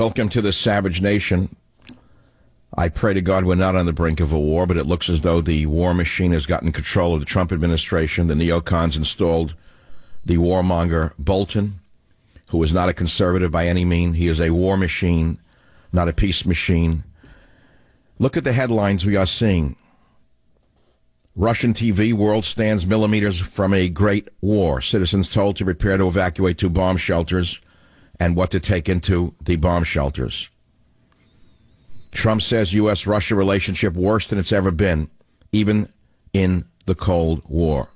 Welcome to the Savage Nation. I pray to God we're not on the brink of a war, but it looks as though the war machine has gotten control of the Trump administration. The neocons installed the warmonger Bolton, who is not a conservative by any means. He is a war machine, not a peace machine. Look at the headlines we are seeing. Russian TV, world stands millimeters from a great war. Citizens told to prepare to evacuate 2 bomb shelters and what to take into the bomb shelters. Trump says U.S.-Russia relationship worse than it's ever been, even in the Cold War.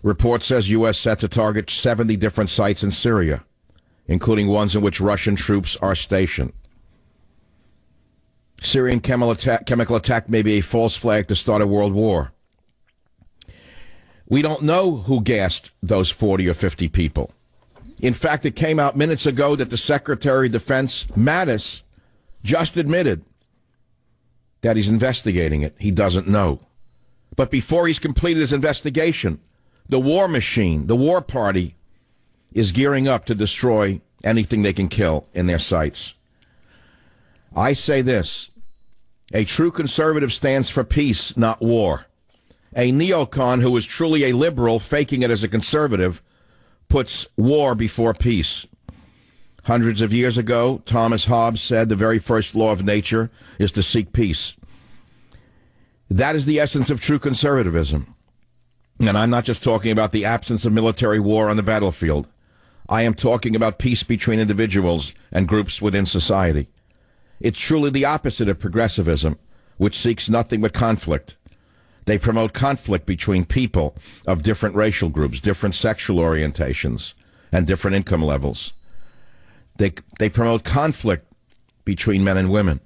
Report says U.S. set to target 70 different sites in Syria, including ones in which Russian troops are stationed. Syrian chemical attack may be a false flag to start a world war. We don't know who gassed those 40 or 50 people. In fact, it came out minutes ago that the Secretary of Defense, Mattis, just admitted that he's investigating it. He doesn't know. But before he's completed his investigation, the war machine, the war party, is gearing up to destroy anything they can kill in their sights. I say this: a true conservative stands for peace, not war. A neocon who is truly a liberal, faking it as a conservative, puts war before peace. Hundreds of years ago, Thomas Hobbes said the very first law of nature is to seek peace. That is the essence of true conservatism. And I'm not just talking about the absence of military war on the battlefield. I am talking about peace between individuals and groups within society. It's truly the opposite of progressivism, which seeks nothing but conflict. They promote conflict between people of different racial groups, different sexual orientations, and different income levels. They promote conflict between men and women.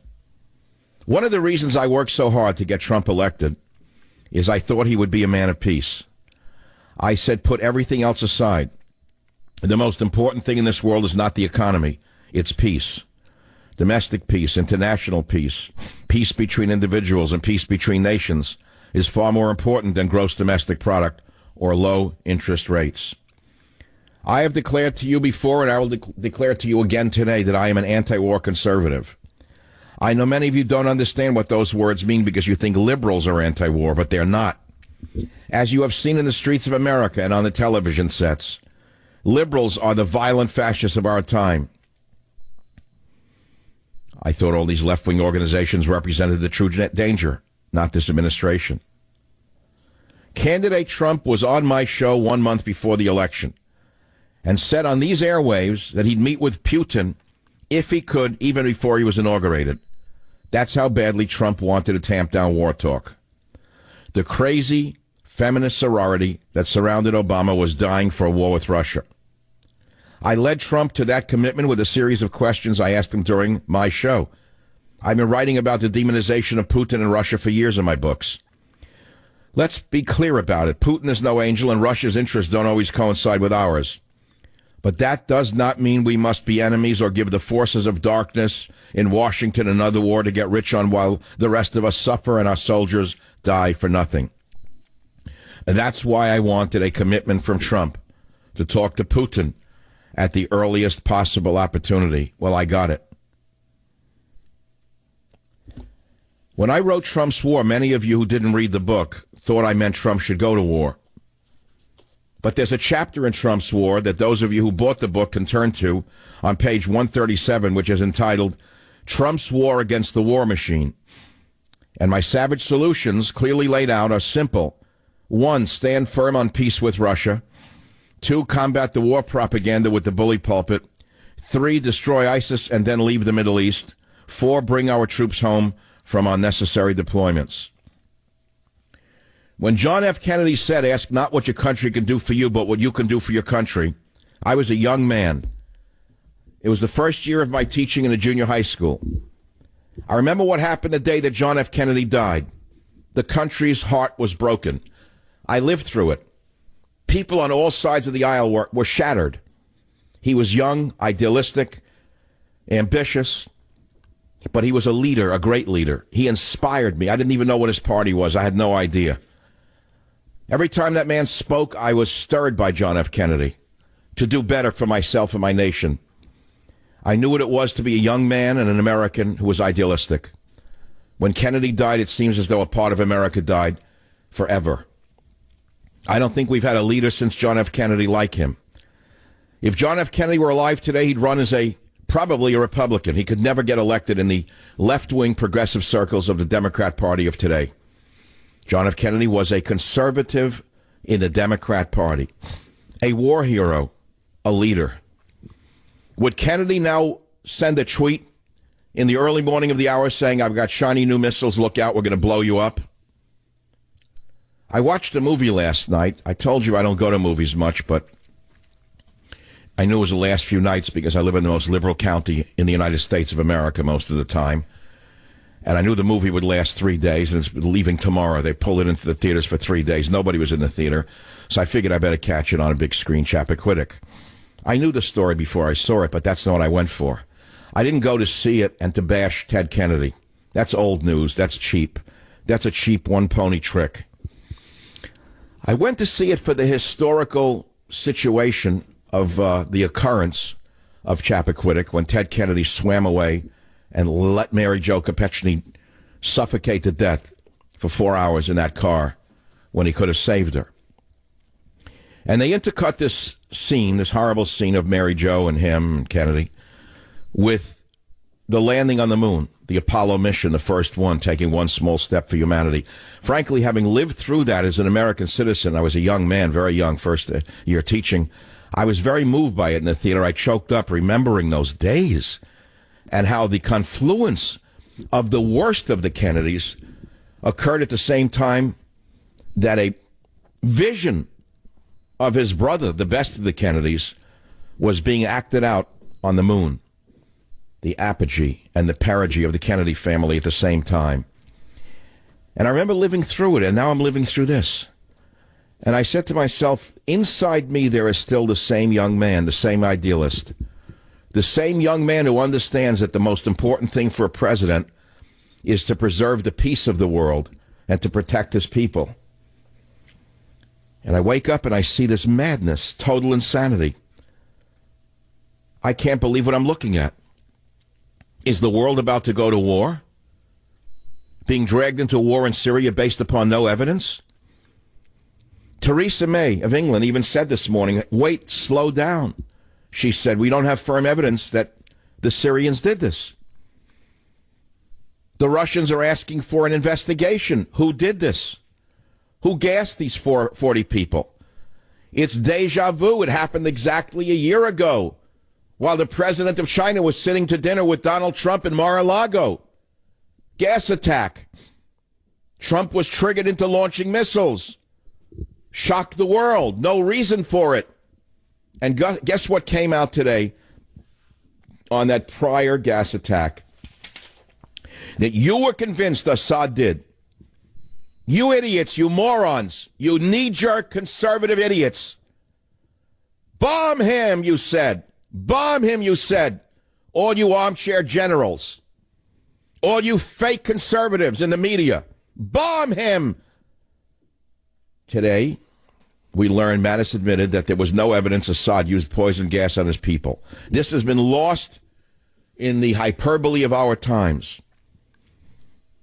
One of the reasons I worked so hard to get Trump elected is I thought he would be a man of peace. I said, put everything else aside. The most important thing in this world is not the economy, it's peace. Domestic peace, international peace, peace between individuals and peace between nations is far more important than gross domestic product or low interest rates. I have declared to you before, and I will declare to you again today, that I am an anti-war conservative. I know many of you don't understand what those words mean because you think liberals are anti-war, but they're not. As you have seen in the streets of America and on the television sets, liberals are the violent fascists of our time. I thought all these left-wing organizations represented the true danger, not this administration. Candidate Trump was on my show 1 month before the election and said on these airwaves that he'd meet with Putin if he could, even before he was inaugurated. That's how badly Trump wanted to tamp down war talk. The crazy feminist sorority that surrounded Obama was dying for a war with Russia. I led Trump to that commitment with a series of questions I asked him during my show. I've been writing about the demonization of Putin and Russia for years in my books. Let's be clear about it. Putin is no angel, and Russia's interests don't always coincide with ours. But that does not mean we must be enemies or give the forces of darkness in Washington another war to get rich on while the rest of us suffer and our soldiers die for nothing. And that's why I wanted a commitment from Trump to talk to Putin at the earliest possible opportunity. Well, I got it. When I wrote Trump's War, many of you who didn't read the book thought I meant Trump should go to war. But there's a chapter in Trump's War that those of you who bought the book can turn to on page 137, which is entitled Trump's War Against the War Machine. And my savage solutions, clearly laid out, are simple. 1, stand firm on peace with Russia. 2, combat the war propaganda with the bully pulpit. 3, destroy ISIS and then leave the Middle East. 4, bring our troops home from unnecessary deployments. When John F. Kennedy said, ask not what your country can do for you, but what you can do for your country, I was a young man. It was the first year of my teaching in a junior high school. I remember what happened the day that John F. Kennedy died. The country's heart was broken. I lived through it. People on all sides of the aisle were shattered. He was young, idealistic, ambitious, but he was a leader, a great leader. He inspired me. I didn't even know what his party was. I had no idea. Every time that man spoke, I was stirred by John F. Kennedy to do better for myself and my nation. I knew what it was to be a young man and an American who was idealistic. When Kennedy died, it seems as though a part of America died forever. I don't think we've had a leader since John F. Kennedy like him. If John F. Kennedy were alive today, he'd run as probably a Republican. He could never get elected in the left-wing progressive circles of the Democrat Party of today. John F. Kennedy was a conservative in the Democrat Party, a war hero, a leader. Would Kennedy now send a tweet in the early morning of the hour saying, "I've got shiny new missiles, look out, we're going to blow you up"? I watched a movie last night. I told you I don't go to movies much, but I knew it was the last few nights because I live in the most liberal county in the United States of America most of the time. And I knew the movie would last 3 days, and it's leaving tomorrow. They pulled it into the theaters for 3 days. Nobody was in the theater, so I figured I better catch it on a big screen, Chappaquiddick. I knew the story before I saw it, but that's not what I went for. I didn't go to see it and to bash Ted Kennedy. That's old news. That's cheap. That's a cheap one-pony trick. I went to see it for the historical situation of the occurrence of Chappaquiddick when Ted Kennedy swam away and let Mary Jo Kopechne suffocate to death for 4 hours in that car when he could have saved her. And they intercut this scene, this horrible scene of Mary Jo and him and Kennedy, with the landing on the moon, the Apollo mission, the first one, taking one small step for humanity. Frankly, having lived through that as an American citizen, I was a young man, very young, first year teaching, I was very moved by it in the theater. I choked up remembering those days and how the confluence of the worst of the Kennedys occurred at the same time that a vision of his brother, the best of the Kennedys, was being acted out on the moon. The apogee and the perigee of the Kennedy family at the same time. And I remember living through it, and now I'm living through this. And I said to myself, inside me there is still the same young man, the same idealist, the same young man who understands that the most important thing for a president is to preserve the peace of the world and to protect his people. And I wake up and I see this madness, total insanity. I can't believe what I'm looking at. Is the world about to go to war? Being dragged into war in Syria based upon no evidence? Theresa May of England even said this morning, wait, slow down. She said, we don't have firm evidence that the Syrians did this. The Russians are asking for an investigation. Who did this? Who gassed these 40 people? It's deja vu. It happened exactly a year ago while the president of China was sitting to dinner with Donald Trump in Mar-a-Lago. Gas attack. Trump was triggered into launching missiles. Shocked the world. No reason for it. And guess what came out today on that prior gas attack? That you were convinced Assad did. You idiots, you morons, you knee-jerk conservative idiots. Bomb him, you said. Bomb him, you said. All you armchair generals. All you fake conservatives in the media. Bomb him. Today, we learned Mattis admitted that there was no evidence Assad used poison gas on his people. This has been lost in the hyperbole of our times.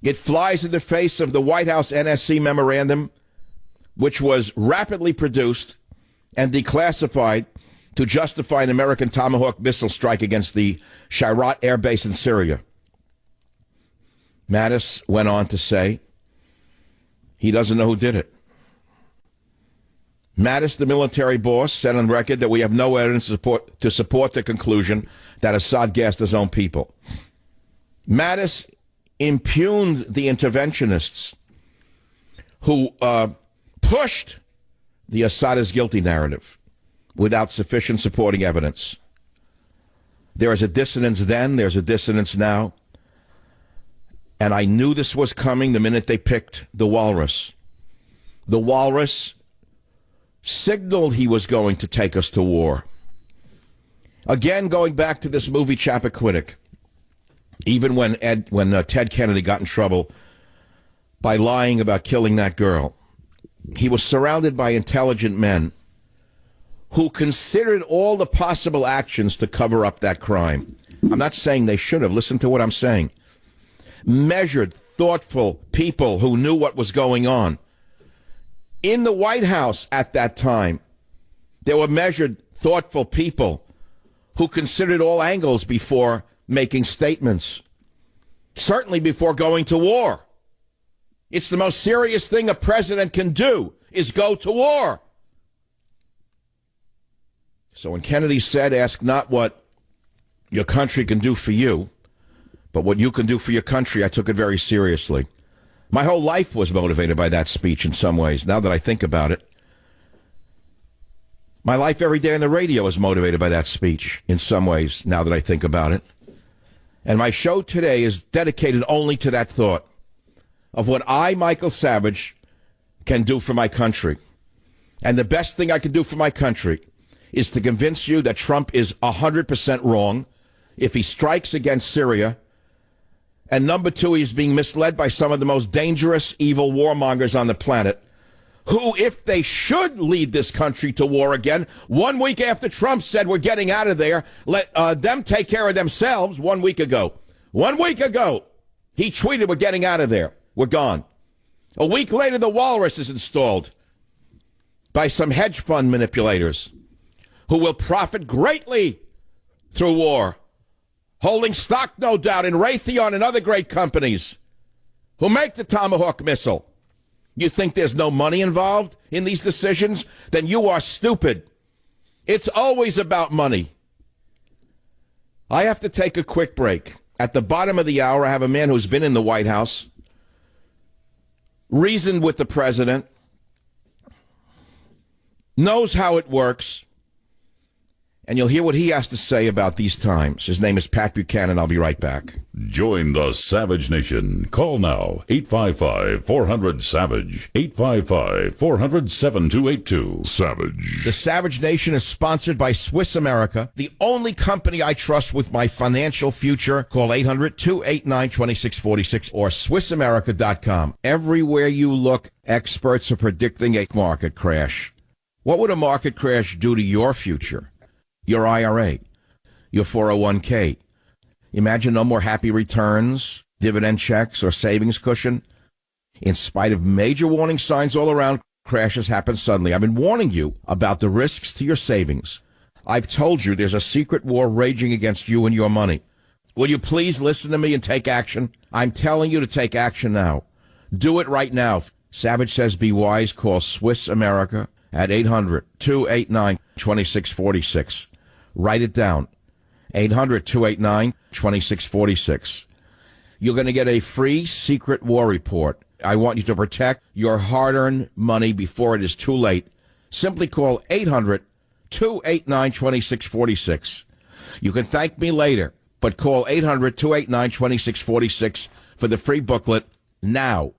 It flies in the face of the White House NSC memorandum, which was rapidly produced and declassified to justify an American Tomahawk missile strike against the Shayrat air base in Syria. Mattis went on to say he doesn't know who did it. Mattis, the military boss, said on record that we have no evidence to support the conclusion that Assad gassed his own people. Mattis impugned the interventionists who pushed the Assad is guilty narrative without sufficient supporting evidence. There is a dissonance then, there's a dissonance now. And I knew this was coming the minute they picked the walrus. The walrus signaled he was going to take us to war. Again, going back to this movie Chappaquiddick, even when Ted Kennedy got in trouble by lying about killing that girl, he was surrounded by intelligent men who considered all the possible actions to cover up that crime. I'm not saying they should have. Listen to what I'm saying. Measured, thoughtful people who knew what was going on. In the White House at that time, there were measured, thoughtful people who considered all angles before making statements. Certainly before going to war. It's the most serious thing a president can do is go to war. So when Kennedy said, ask not what your country can do for you, but what you can do for your country, I took it very seriously. My whole life was motivated by that speech in some ways, now that I think about it. My life every day on the radio is motivated by that speech in some ways, now that I think about it. And my show today is dedicated only to that thought of what I, Michael Savage, can do for my country. And the best thing I can do for my country is to convince you that Trump is 100% wrong if he strikes against Syria. And number two, he's being misled by some of the most dangerous, evil warmongers on the planet, who, if they should lead this country to war again, 1 week after Trump said we're getting out of there, let them take care of themselves 1 week ago. 1 week ago, he tweeted we're getting out of there. We're gone. A week later, the Walrus is installed by some hedge fund manipulators who will profit greatly through war, holding stock, no doubt, in Raytheon and other great companies who make the Tomahawk missile. You think there's no money involved in these decisions? Then you are stupid. It's always about money. I have to take a quick break. At the bottom of the hour, I have a man who's been in the White House, reasoned with the president, knows how it works, and you'll hear what he has to say about these times. His name is Pat Buchanan. I'll be right back. Join the Savage Nation. Call now, 855-400-SAVAGE, 855-400-7282. Savage. The Savage Nation is sponsored by Swiss America, the only company I trust with my financial future. Call 800-289-2646 or SwissAmerica.com. Everywhere you look, experts are predicting a market crash. What would a market crash do to your future? Your IRA, your 401k. Imagine no more happy returns, dividend checks, or savings cushion. In spite of major warning signs all around, crashes happen suddenly. I've been warning you about the risks to your savings. I've told you there's a secret war raging against you and your money. Will you please listen to me and take action? I'm telling you to take action now. Do it right now. Savage says be wise. Call Swiss America at 800-289-2646. Write it down. 800-289-2646. You're going to get a free secret war report. I want you to protect your hard-earned money before it is too late. Simply call 800-289-2646. You can thank me later, but call 800-289-2646 for the free booklet now.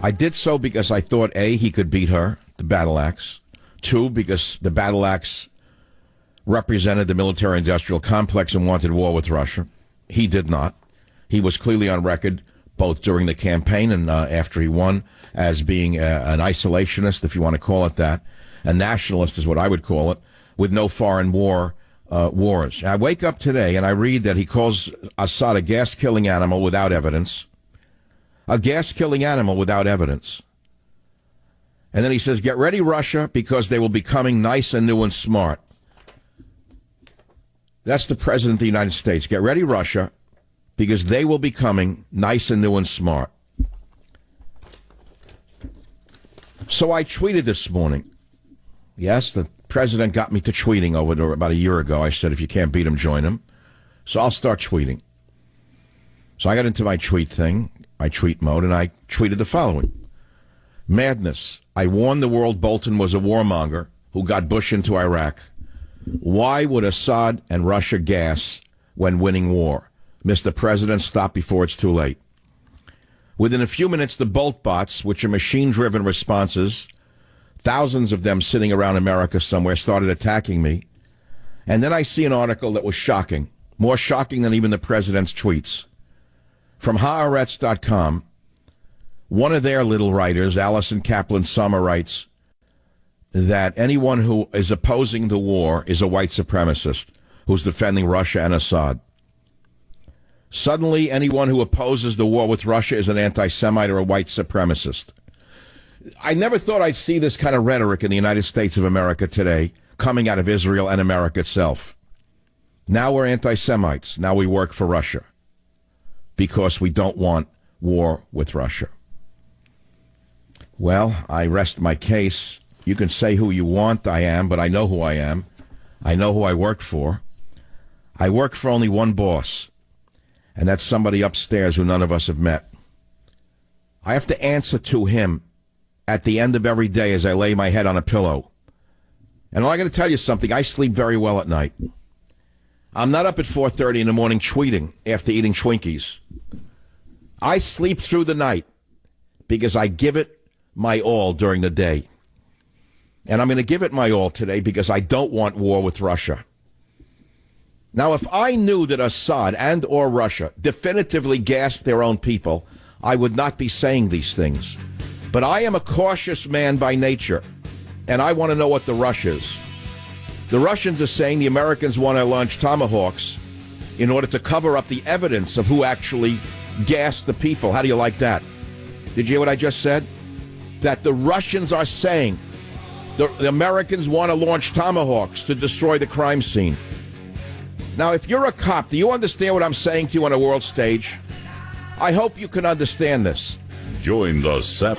I did so because I thought, A, he could beat her, the battle axe. 2, because the battle axe represented the military-industrial complex and wanted war with Russia. He did not. He was clearly on record, both during the campaign and after he won, as being an isolationist, if you want to call it that. A nationalist is what I would call it, with no foreign wars. I wake up today and I read that he calls Assad a gas-killing animal without evidence. A gas-killing animal without evidence. And then he says, get ready, Russia, because they will be coming nice and new and smart. That's the President of the United States. Get ready, Russia, because they will be coming nice and new and smart. So I tweeted this morning. Yes, the president got me to tweeting over about a year ago. I said, if you can't beat him, join him. So I'll start tweeting. So I got into my tweet thing, my tweet mode, and I tweeted the following. Madness. I warned the world Bolton was a warmonger who got Bush into Iraq. Why would Assad and Russia gas when winning war? Mr. President, stop before it's too late. Within a few minutes, the Bolt bots, which are machine-driven responses, thousands of them sitting around America somewhere, started attacking me. And then I see an article that was shocking, more shocking than even the president's tweets. From Haaretz.com, one of their little writers, Allison Kaplan Summer, writes that anyone who is opposing the war is a white supremacist. who's defending Russia and Assad. Suddenly, anyone who opposes the war with Russia is an anti-Semite or a white supremacist. I never thought I'd see this kind of rhetoric in the United States of America today, coming out of Israel and America itself. Now we're anti-Semites. Now we work for Russia because we don't want war with Russia. Well, I rest my case. You can say who you want I am, but I know who I am. I know who I work for. I work for only one boss, and that's somebody upstairs who none of us have met. I have to answer to him at the end of every day as I lay my head on a pillow. And I got to tell you something, I sleep very well at night. I'm not up at 4:30 in the morning tweeting after eating Twinkies. I sleep through the night because I give it my all during the day. And I'm going to give it my all today because I don't want war with Russia. Now, if I knew that Assad and or Russia definitively gassed their own people, I would not be saying these things. But I am a cautious man by nature, and I want to know what the rush is. The Russians are saying the Americans want to launch Tomahawks in order to cover up the evidence of who actually gassed the people. How do you like that? Did you hear what I just said? That the Russians are saying the Americans want to launch Tomahawks to destroy the crime scene. Now, if you're a cop, do you understand what I'm saying to you on a world stage? I hope you can understand this. Join the SAP.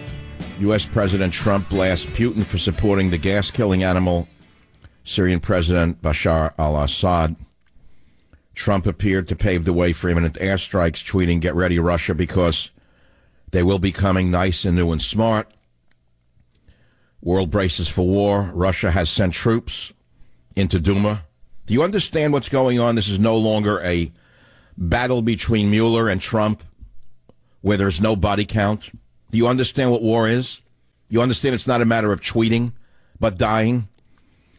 U.S. President Trump blasts Putin for supporting the gas-killing animal, Syrian President Bashar al-Assad. Trump appeared to pave the way for imminent airstrikes, tweeting, "Get ready, Russia, because they will be coming nice and new and smart." World braces for war. Russia has sent troops into Duma. Do you understand what's going on? This is no longer a battle between Mueller and Trump where there's no body count. Do you understand what war is? You understand it's not a matter of tweeting, but dying?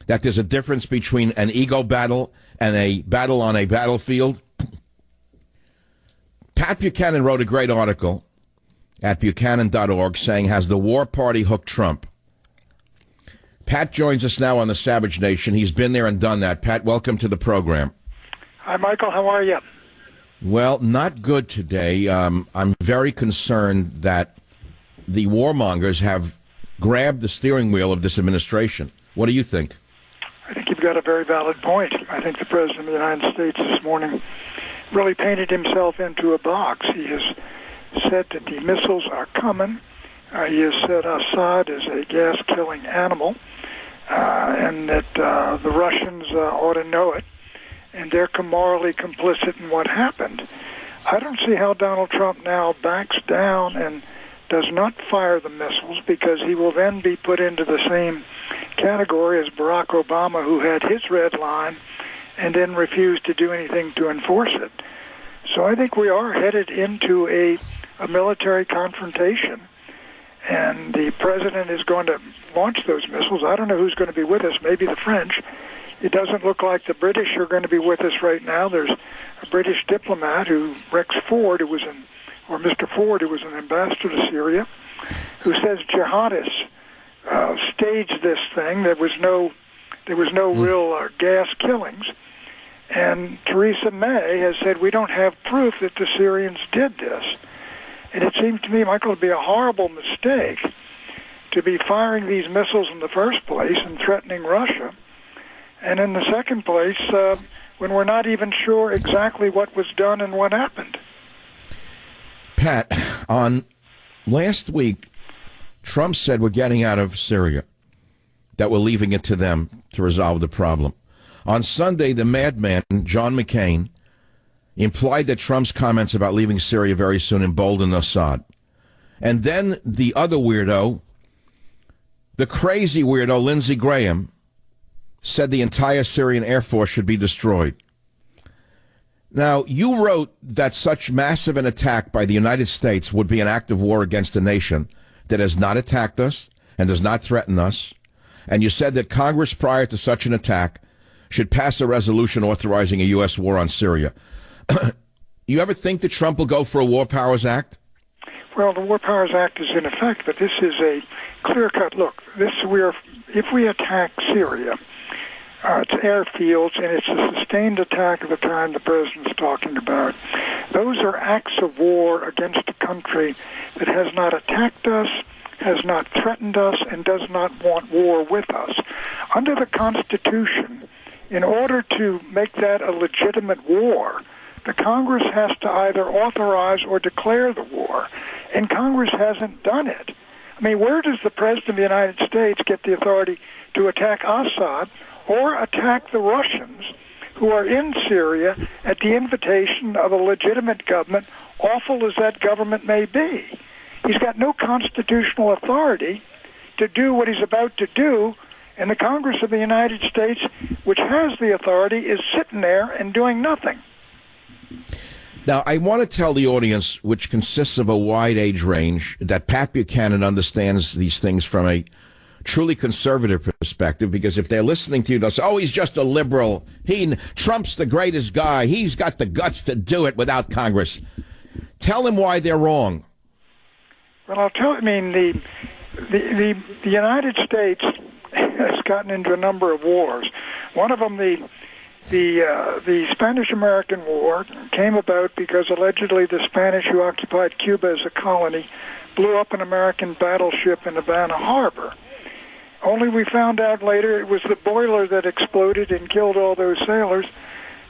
That there's a difference between an ego battle and a battle on a battlefield? Pat Buchanan wrote a great article at Buchanan.org saying, "Has the war party hooked Trump?" Pat joins us now on the Savage Nation. He's been there and done that. Pat, welcome to the program. Hi, Michael. How are you? Well, not good today. I'm very concerned that the warmongers have grabbed the steering wheel of this administration. What do you think? I think you've got a very valid point. I think the President of the United States this morning really painted himself into a box. He has said that the missiles are coming. He has said Assad is a gas-killing animal, and that the Russians ought to know it, and they're morally complicit in what happened. I don't see how Donald Trump now backs down and does not fire the missiles, because he will then be put into the same category as Barack Obama, who had his red line and then refused to do anything to enforce it. So I think we are headed into a military confrontation, and the president is going to launch those missiles. I don't know who's going to be with us, maybe the French. It doesn't look like the British are going to be with us right now. There's a British diplomat, Rex Ford, or Mr. Ford, who was an ambassador to Syria, who says jihadists staged this thing. There was no real gas killings. And Theresa May has said, we don't have proof that the Syrians did this. And it seems to me, Michael, it would be a horrible mistake to be firing these missiles in the first place and threatening Russia. And in the second place, when we're not even sure exactly what was done and what happened. Pat, on last week, Trump said we're getting out of Syria, that we're leaving it to them to resolve the problem. On Sunday, the madman, John McCain, implied that Trump's comments about leaving Syria very soon emboldened Assad. And then the other weirdo, the crazy weirdo, Lindsey Graham, said the entire Syrian Air Force should be destroyed. Now, you wrote that such massive an attack by the United States would be an act of war against a nation that has not attacked us and does not threaten us. And you said that Congress, prior to such an attack, should pass a resolution authorizing a U.S. war on Syria. You ever think that Trump will go for a War Powers Act? Well, the War Powers Act is in effect, but this is a clear-cut look. If we attack Syria, it's airfields, and it's a sustained attack of the kind the president's talking about. Those are acts of war against a country that has not attacked us, has not threatened us, and does not want war with us. Under the Constitution, in order to make that a legitimate war, the Congress has to either authorize or declare the war, and Congress hasn't done it. I mean, where does the President of the United States get the authority to attack Assad or attack the Russians who are in Syria at the invitation of a legitimate government, awful as that government may be? He's got no constitutional authority to do what he's about to do, and the Congress of the United States, which has the authority, is sitting there and doing nothing. Now, I want to tell the audience, which consists of a wide age range, that Pat Buchanan understands these things from a truly conservative perspective, because if they're listening to you, they'll say, oh, he's just a liberal. Trump's the greatest guy. He's got the guts to do it without Congress. Tell them why they're wrong. Well, I'll tell you, I mean, the United States has gotten into a number of wars. One of them, the Spanish-American War, came about because allegedly the Spanish who occupied Cuba as a colony blew up an American battleship in Havana Harbor. Only we found out later it was the boiler that exploded and killed all those sailors,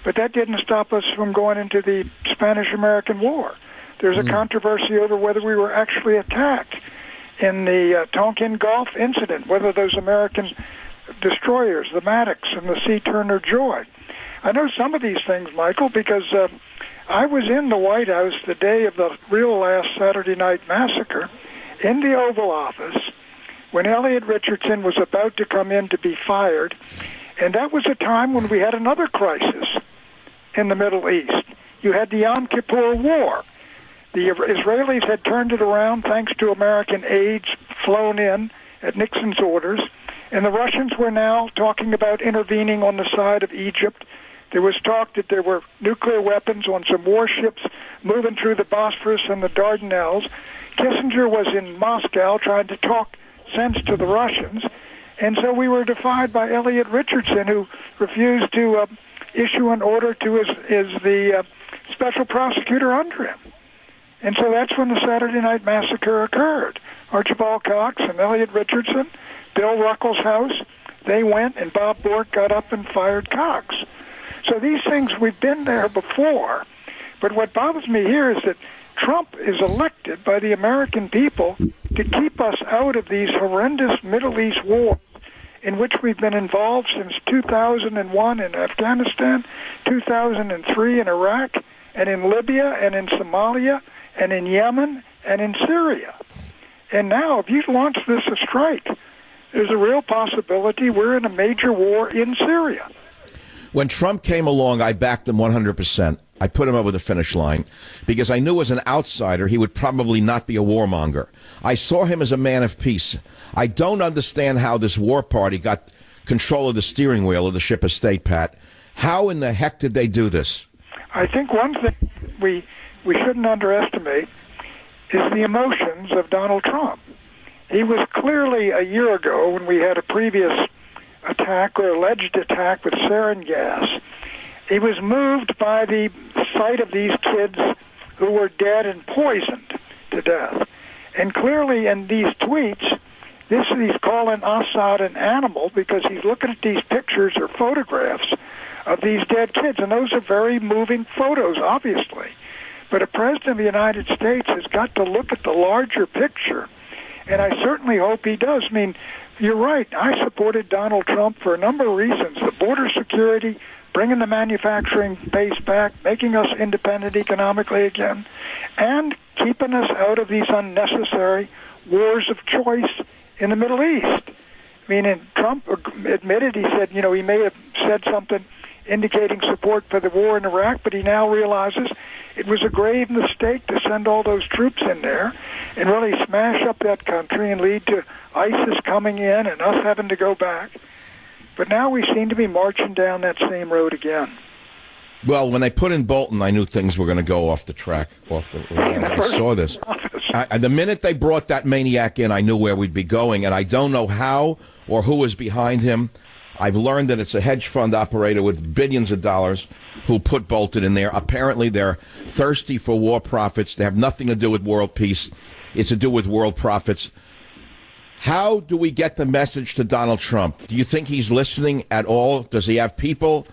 but that didn't stop us from going into the Spanish-American War. There's a controversy over whether we were actually attacked in the Tonkin Gulf incident, whether those American destroyers, the Maddox and the Sea Turner Joy. I know some of these things, Michael, because I was in the White House the day of the real last Saturday Night Massacre in the Oval Office when Elliot Richardson was about to come in to be fired, and that was a time when we had another crisis in the Middle East. You had the Yom Kippur War. The Israelis had turned it around thanks to American aides flown in at Nixon's orders, and the Russians were now talking about intervening on the side of Egypt. There was talk that there were nuclear weapons on some warships moving through the Bosphorus and the Dardanelles. Kissinger was in Moscow trying to talk sense to the Russians, and so we were defied by Elliot Richardson, who refused to issue an order to the special prosecutor under him. And so that's when the Saturday Night Massacre occurred. Archibald Cox and Elliot Richardson, Bill Ruckelshaus, they went, and Bob Bork got up and fired Cox. So these things, we've been there before. But what bothers me here is that Trump is elected by the American people to keep us out of these horrendous Middle East wars in which we've been involved since 2001 in Afghanistan, 2003 in Iraq, and in Libya, and in Somalia, and in Yemen, and in Syria. And now, if you launch this a strike, there's a real possibility we're in a major war in Syria. When Trump came along, I backed him 100%. I put him over the finish line because I knew as an outsider he would probably not be a warmonger. I saw him as a man of peace. I don't understand how this war party got control of the steering wheel of the ship of state, Pat. How in the heck did they do this? I think one thing we shouldn't underestimate is the emotions of Donald Trump. He was clearly, a year ago, when we had a previous attack or alleged attack with sarin gas, he was moved by the sight of these kids who were dead and poisoned to death. And clearly in these tweets, he's calling Assad an animal because he's looking at these pictures or photographs of these dead kids. And those are very moving photos, obviously. But a president of the United States has got to look at the larger picture. And I certainly hope he does. I mean, you're right. I supported Donald Trump for a number of reasons. The border security, bringing the manufacturing base back, making us independent economically again, and keeping us out of these unnecessary wars of choice in the Middle East. I mean, and Trump admitted, he said, he may have said something indicating support for the war in Iraq, but he now realizes it was a grave mistake to send all those troops in there and really smash up that country and lead to ISIS coming in and us having to go back. But now we seem to be marching down that same road again. Well, when they put in Bolton, I knew things were going to go off the track. I saw this. The minute they brought that maniac in, I knew where we'd be going, and I don't know how or who was behind him. I've learned that it's a hedge fund operator with billions of dollars who put Bolton in there. Apparently, they're thirsty for war profits. They have nothing to do with world peace. It's to do with world profits. How do we get the message to Donald Trump? Do you think he's listening at all? Does he have people?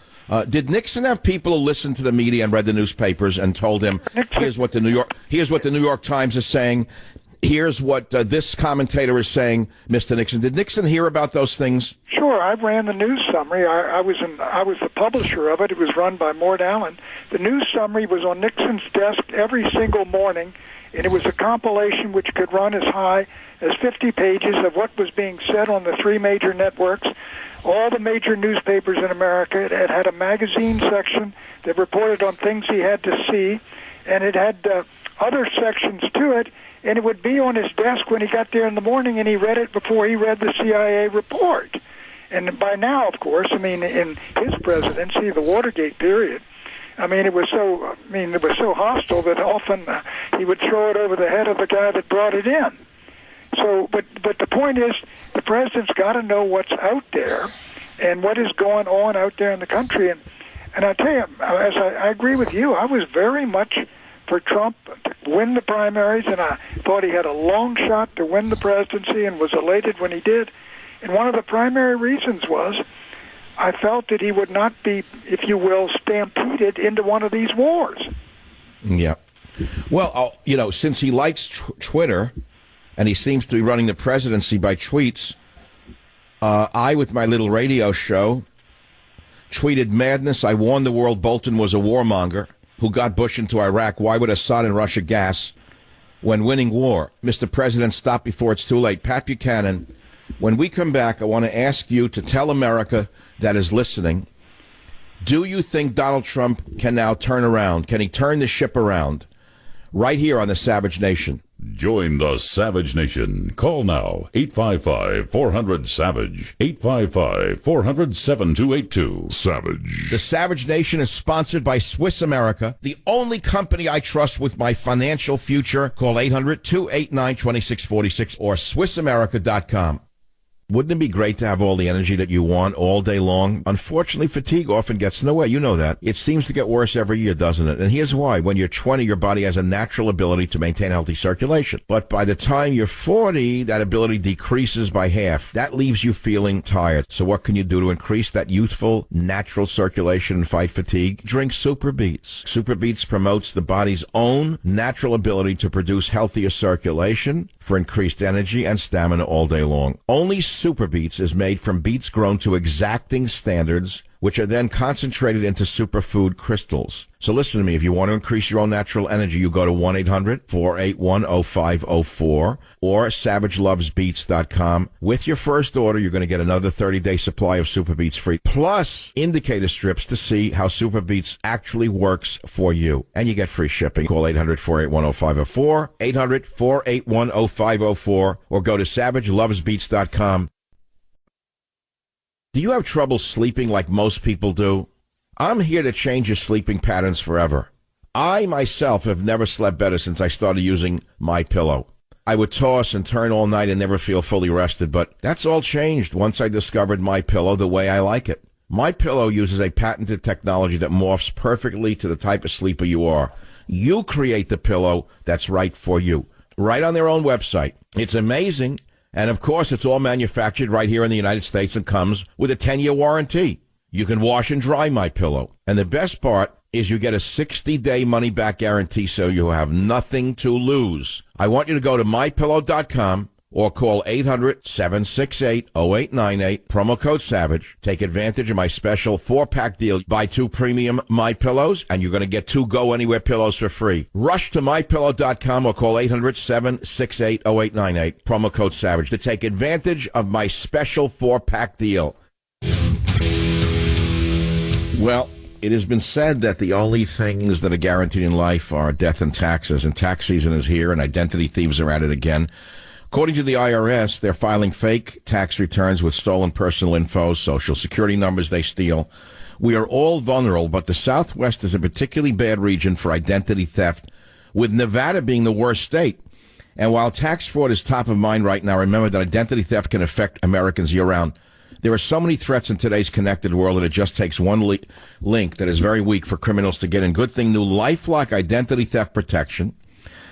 Did Nixon have people who listened to the media and read the newspapers and told him, here's what the New York Times is saying. Here's what this commentator is saying, Mr. Nixon. Did Nixon hear about those things? Sure, I ran the news summary. I was the publisher of it. It was run by Mort Allen. The news summary was on Nixon's desk every single morning, and it was a compilation which could run as high as 50 pages of what was being said on the three major networks, all the major newspapers in America. It had a magazine section that reported on things he had to see, and it had other sections to it. And it would be on his desk when he got there in the morning, and he read it before he read the CIA report. And by now, of course, I mean, in his presidency, the Watergate period, I mean, it was so hostile that often he would throw it over the head of the guy that brought it in. So, but the point is, the president's got to know what's out there and what is going on out there in the country. And I tell you, as I agree with you, I was very much for Trump to win the primaries, and I thought he had a long shot to win the presidency and was elated when he did. And one of the primary reasons was I felt that he would not be, if you will, stampeded into one of these wars. Yeah. Well, since he likes Twitter, and he seems to be running the presidency by tweets, I, with my little radio show, tweeted madness. I warned the world Bolton was a warmonger who got Bush into Iraq. Why would Assad and Russia gas when winning war? Mr. President, stop before it's too late. Pat Buchanan, when we come back, I want to ask you to tell America that is listening, do you think Donald Trump can now turn around? Can he turn the ship around? Right here on the Savage Nation. Join the Savage Nation. Call now, 855-400-SAVAGE, 855-400-7282. Savage. The Savage Nation is sponsored by Swiss America, the only company I trust with my financial future. Call 800-289-2646 or SwissAmerica.com. Wouldn't it be great to have all the energy that you want all day long? Unfortunately, fatigue often gets in the way. You know that. It seems to get worse every year, doesn't it? And here's why. When you're 20, your body has a natural ability to maintain healthy circulation. But by the time you're 40, that ability decreases by half. That leaves you feeling tired. So what can you do to increase that youthful, natural circulation and fight fatigue? Drink Super Beets. Super Beets promotes the body's own natural ability to produce healthier circulation for increased energy and stamina all day long. Only Super Beets is made from beets grown to exacting standards, which are then concentrated into superfood crystals. So listen to me. If you want to increase your own natural energy, you go to 1-800-481-0504 or SavageLovesBeets.com. With your first order, you're going to get another 30-day supply of Super Beets free, plus indicator strips to see how Super Beets actually works for you. And you get free shipping. Call 800-481-0504, 800-481-0504, or go to SavageLovesBeets.com. Do you have trouble sleeping like most people do? I'm here to change your sleeping patterns forever. I, myself, have never slept better since I started using MyPillow. I would toss and turn all night and never feel fully rested, but that's all changed once I discovered MyPillow the way I like it. MyPillow uses a patented technology that morphs perfectly to the type of sleeper you are. You create the pillow that's right for you, right on their own website. It's amazing. And, of course, it's all manufactured right here in the United States and comes with a 10-year warranty. You can wash and dry MyPillow. And the best part is you get a 60-day money-back guarantee, so you have nothing to lose. I want you to go to MyPillow.com or call 800-768-0898, promo code SAVAGE. Take advantage of my special 4-pack deal. Buy 2 premium MyPillows, and you're going to get 2 Go Anywhere pillows for free. Rush to MyPillow.com or call 800-768-0898, promo code SAVAGE, to take advantage of my special 4-pack deal. Well, it has been said that the only things that are guaranteed in life are death and taxes, and tax season is here, and identity thieves are at it again. According to the IRS, they're filing fake tax returns with stolen personal info, social security numbers they steal. We are all vulnerable, but the Southwest is a particularly bad region for identity theft, with Nevada being the worst state. And while tax fraud is top of mind right now, remember that identity theft can affect Americans year-round. There are so many threats in today's connected world that it just takes one link that is very weak for criminals to get in. Good thing new LifeLock identity theft protection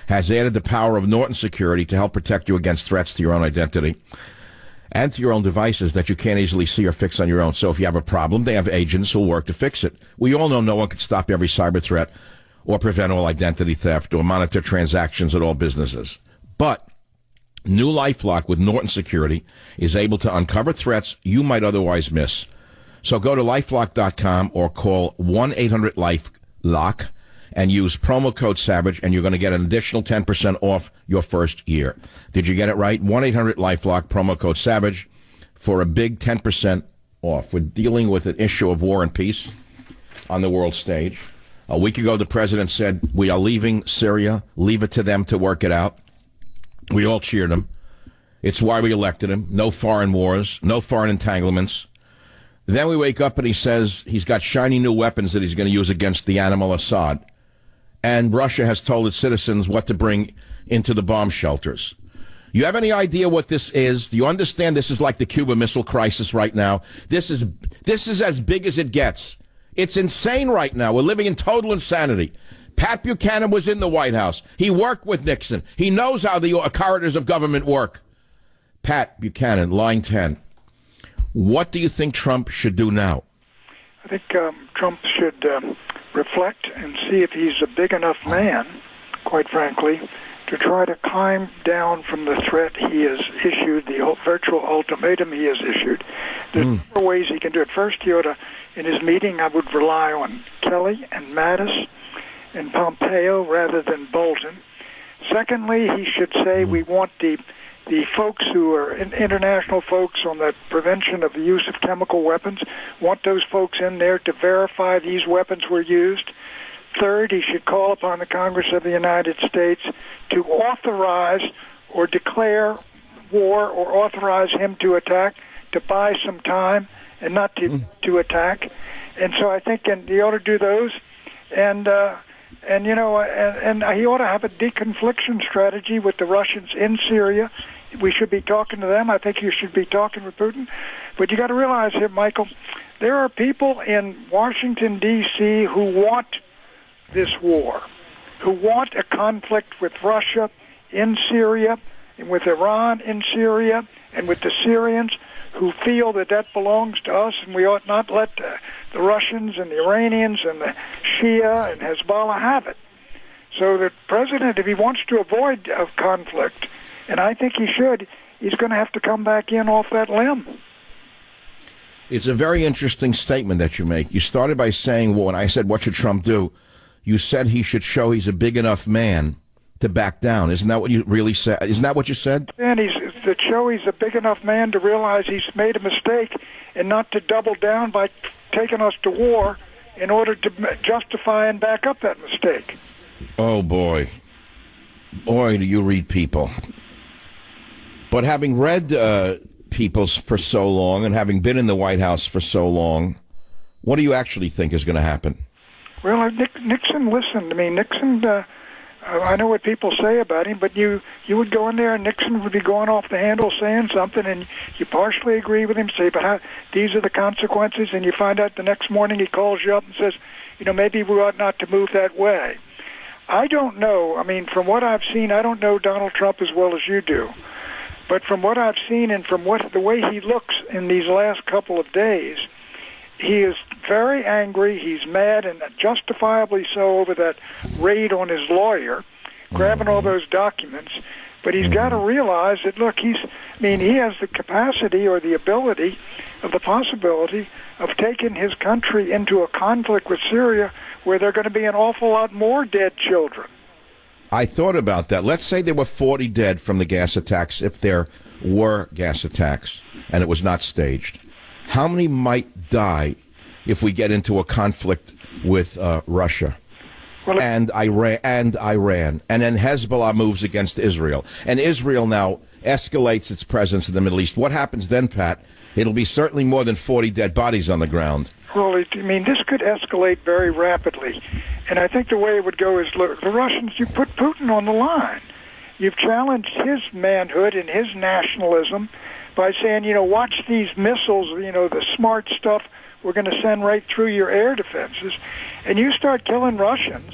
has added the power of Norton Security to help protect you against threats to your own identity and to your own devices that you can't easily see or fix on your own. So if you have a problem, they have agents who will work to fix it. We all know no one can stop every cyber threat or prevent all identity theft or monitor transactions at all businesses. But new LifeLock with Norton Security is able to uncover threats you might otherwise miss. So go to LifeLock.com or call 1-800-LifeLock and use promo code SAVAGE, and you're going to get an additional 10% off your first year. Did you get it right? 1-800-LifeLock, promo code SAVAGE, for a big 10% off. We're dealing with an issue of war and peace on the world stage. A week ago, the president said, we are leaving Syria. Leave it to them to work it out. We all cheered him. It's why we elected him. No foreign wars, no foreign entanglements. Then we wake up and he says he's got shiny new weapons that he's going to use against the animal Assad. And Russia has told its citizens what to bring into the bomb shelters. You have any idea what this is? Do you understand this is like the Cuba Missile Crisis right now? This is as big as it gets. It's insane right now. We're living in total insanity. Pat Buchanan was in the White House. He worked with Nixon. He knows how the corridors of government work. Pat Buchanan, line 10. What do you think Trump should do now? I think Trump should reflect and see if he's a big enough man, quite frankly, to try to climb down from the threat he has issued, the virtual ultimatum he has issued. There's four ways he can do it. First, he ought to, in his meeting, I would rely on Kelly and Mattis and Pompeo rather than Bolton. Secondly, he should say we want the folks who are international folks on the prevention of the use of chemical weapons, want those folks in there to verify these weapons were used. Third, he should call upon the Congress of the United States to authorize or declare war or authorize him to attack, to buy some time and not to attack. And so I think he ought to do those. And he ought to have a deconfliction strategy with the Russians in Syria. We should be talking to them. I think you should be talking with Putin. But you got to realize here, Michael, there are people in Washington, D.C. who want this war, who want a conflict with Russia in Syria, and with Iran in Syria, and with the Syrians, who feel that that belongs to us, and we ought not let the Russians and the Iranians and the Shia and Hezbollah have it. So the president, if he wants to avoid a conflict, and I think he should, he's going to have to come back in off that limb. It's a very interesting statement that you make. You started by saying, well, when I said, what should Trump do? You said he should show he's a big enough man to back down. Isn't that what you really said? Isn't that what you said? And to show he's a big enough man to realize he's made a mistake and not to double down by taking us to war in order to justify and back up that mistake. Oh, boy. Boy, do you read people. But having read people for so long and having been in the White House for so long, what do you actually think is going to happen? Well, Nixon listened. I mean, Nixon, I know what people say about him, but you would go in there and Nixon would be going off the handle saying something, and you partially agree with him, say, but these are the consequences, and you find out the next morning he calls you up and says, maybe we ought not to move that way. I don't know. I mean, from what I've seen, I don't know Donald Trump as well as you do. But from what I've seen and from the way he looks in these last couple of days, he is very angry. He's mad, and justifiably so, over that raid on his lawyer, grabbing all those documents. But he's got to realize that, look, he has the capacity or the ability of the possibility of taking his country into a conflict with Syria where there are going to be an awful lot more dead children. I thought about that. Let's say there were 40 dead from the gas attacks, if there were gas attacks, and it was not staged. How many might die if we get into a conflict with Russia and Iran, and then Hezbollah moves against Israel, and Israel now escalates its presence in the Middle East? What happens then, Pat? It'll be certainly more than 40 dead bodies on the ground. Well, this could escalate very rapidly. And I think the way it would go is, look, the Russians, you put Putin on the line. You've challenged his manhood and his nationalism by saying, watch these missiles, the smart stuff we're going to send right through your air defenses, and you start killing Russians.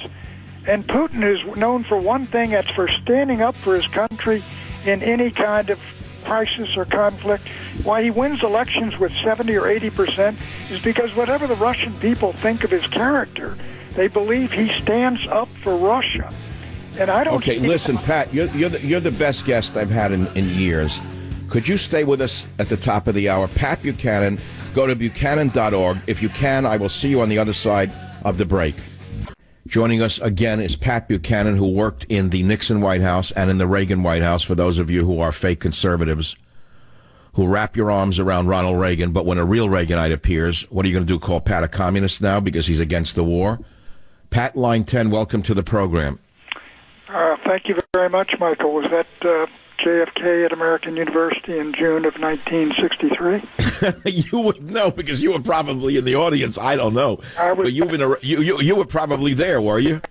And Putin is known for one thing, that's for standing up for his country in any kind of crisis or conflict. Why he wins elections with 70 or 80% is because whatever the Russian people think of his character, they believe he stands up for Russia. And I don't. Okay, listen, Pat, you're the best guest I've had in years. Could you stay with us at the top of the hour? Pat Buchanan, go to Buchanan.org. If you can, I will see you on the other side of the break. Joining us again is Pat Buchanan, who worked in the Nixon White House and in the Reagan White House, for those of you who are fake conservatives, who wrap your arms around Ronald Reagan, but when a real Reaganite appears, what are you going to do, call Pat a communist now because he's against the war? Pat, line 10, welcome to the program. Thank you very much, Michael. Was that JFK at American University in June of 1963? You would know because you were probably in the audience. I don't know, but you were probably there, were you?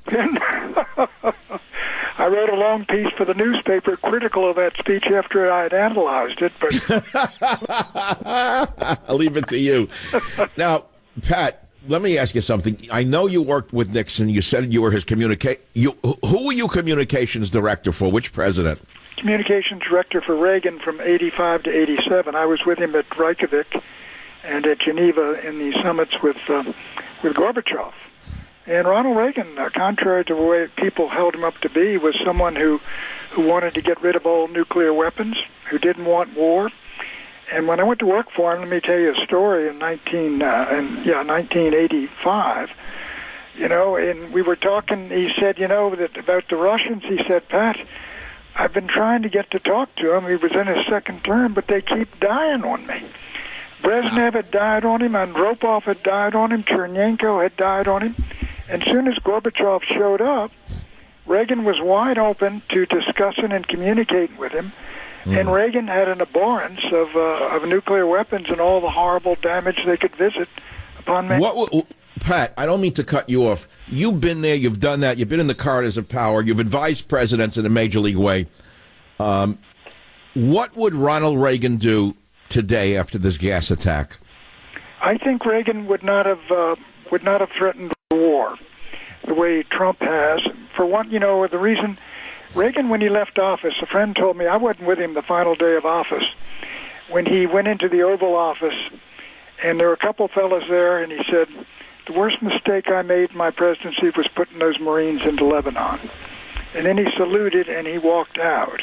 I wrote a long piece for the newspaper critical of that speech after I had analyzed it. But I'll leave it to you. Now, Pat, let me ask you something. I know you worked with Nixon. You said you were his who were you communications director for? Which president? Communications director for Reagan from 85 to 87. I was with him at Reykjavik and at Geneva in the summits with Gorbachev. And Ronald Reagan, contrary to the way people held him up to be, was someone who wanted to get rid of all nuclear weapons, who didn't want war. And when I went to work for him, let me tell you a story in 1985. And we were talking. He said, that about the Russians. He said, Pat, I've been trying to get to talk to him. He was in his second term, but they keep dying on me. Brezhnev had died on him, Andropov had died on him, Chernenko had died on him. And as soon as Gorbachev showed up, Reagan was wide open to discussing and communicating with him. And Reagan had an abhorrence of nuclear weapons and all the horrible damage they could visit upon man. Pat, I don't mean to cut you off. You've been there, you've done that, you've been in the corridors of power, you've advised presidents in a major league way. What would Ronald Reagan do today after this gas attack? I think Reagan would not have threatened war the way Trump has. For one, the reason Reagan, when he left office, a friend told me, I wasn't with him the final day of office, when he went into the Oval Office, and there were a couple fellas there, and he said, the worst mistake I made in my presidency was putting those Marines into Lebanon. And then he saluted and he walked out.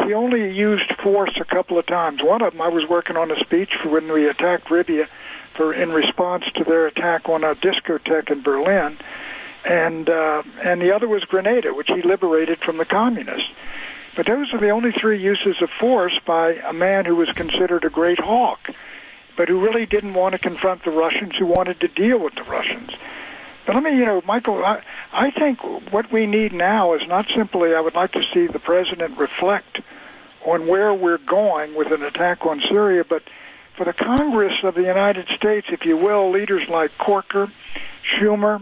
He only used force a couple of times. One of them, I was working on a speech for when we attacked Libya in response to their attack on a discotheque in Berlin. And the other was Grenada, which he liberated from the communists. But those are the only three uses of force by a man who was considered a great hawk, but who really didn't want to confront the Russians, who wanted to deal with the Russians. But let me, Michael, I think what we need now is not simply, I would like to see the president reflect on where we're going with an attack on Syria, but for the Congress of the United States, if you will, leaders like Corker, Schumer,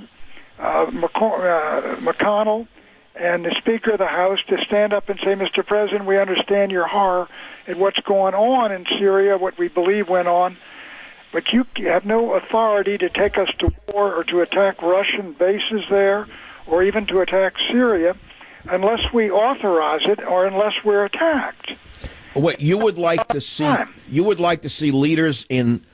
McConnell, and the Speaker of the House to stand up and say, Mr. President, we understand your horror at what's going on in Syria, what we believe went on, but you have no authority to take us to war or to attack Russian bases there or even to attack Syria unless we authorize it or unless we're attacked. Wait, you would like to see leaders in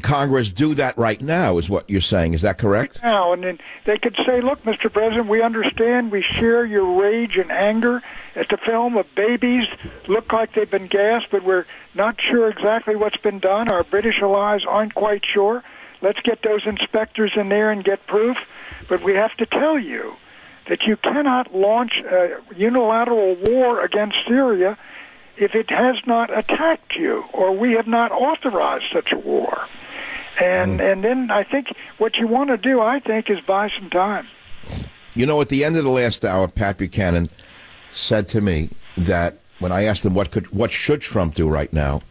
Congress do that right now, is what you're saying. Is that correct? Right now, and then they could say, look, Mr. President, we understand, we share your rage and anger at the film of babies look like they've been gassed, but we're not sure exactly what's been done. Our British allies aren't quite sure. Let's get those inspectors in there and get proof. But we have to tell you that you cannot launch a unilateral war against Syria if it has not attacked you, or we have not authorized such a war. And then I think what you want to do, I think, is buy some time. At the end of the last hour, Pat Buchanan said to me that when I asked him what should Trump do right now,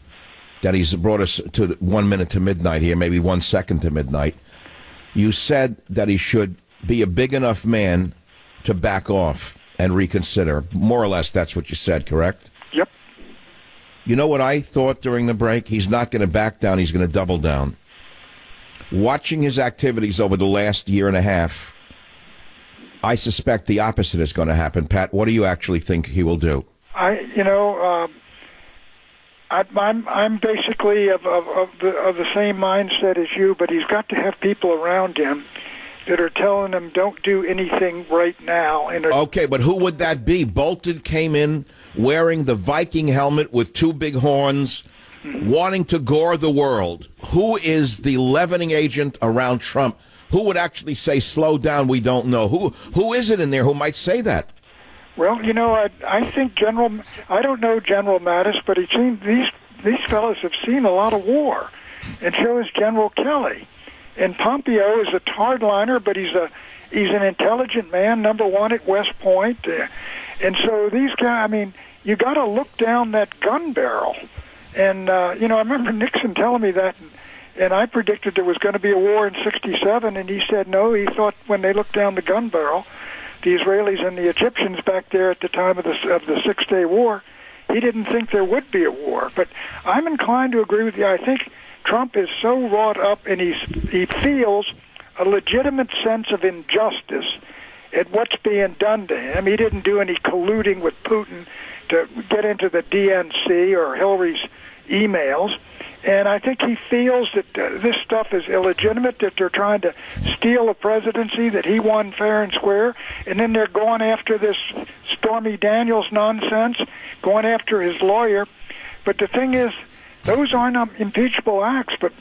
that he's brought us to 1 minute to midnight here, maybe 1 second to midnight, you said that he should be a big enough man to back off and reconsider. More or less, that's what you said, correct? Yep. You know what I thought during the break? He's not going to back down. He's going to double down. Watching his activities over the last year and a half, I suspect the opposite is going to happen. Pat, what do you actually think he will do? I'm basically of the same mindset as you, but he's got to have people around him that are telling him don't do anything right now. Okay, but who would that be? Bolton came in wearing the Viking helmet with two big horns, wanting to gore the world. Who is the leavening agent around Trump? Who would actually say, slow down, we don't know? Who is it in there who might say that? Well, I think I don't know General Mattis, but these fellows have seen a lot of war, and so has General Kelly. And Pompeo is a hardliner, but he's an intelligent man, number one at West Point. And so these guys, you got to look down that gun barrel. And, I remember Nixon telling me that, and I predicted there was going to be a war in '67, and he said no. He thought when they looked down the gun barrel, the Israelis and the Egyptians back there at the time of the Six-Day War, he didn't think there would be a war. But I'm inclined to agree with you. I think Trump is so wrought up, and he feels a legitimate sense of injustice at what's being done to him. He didn't do any colluding with Putin to get into the DNC or Hillary's emails. And I think he feels that this stuff is illegitimate, that they're trying to steal a presidency that he won fair and square, and then they're going after this Stormy Daniels nonsense, going after his lawyer. But the thing is, those aren't impeachable acts, but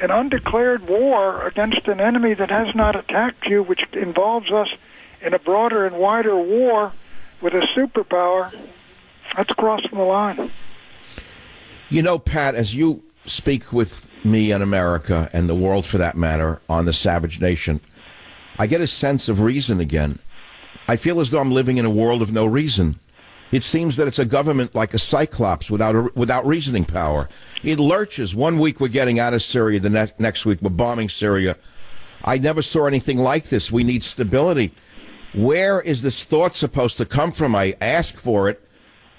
an undeclared war against an enemy that has not attacked you, which involves us in a broader and wider war with a superpower, that's crossing the line. You know, Pat, as you speak with me and America and the world for that matter on the Savage Nation, I get a sense of reason again. I feel as though I'm living in a world of no reason. It seems that it's a government like a cyclops without reasoning power. It lurches. 1 week we're getting out of Syria, the next week we're bombing Syria. I never saw anything like this. We need stability. Where is this thought supposed to come from? I ask for it.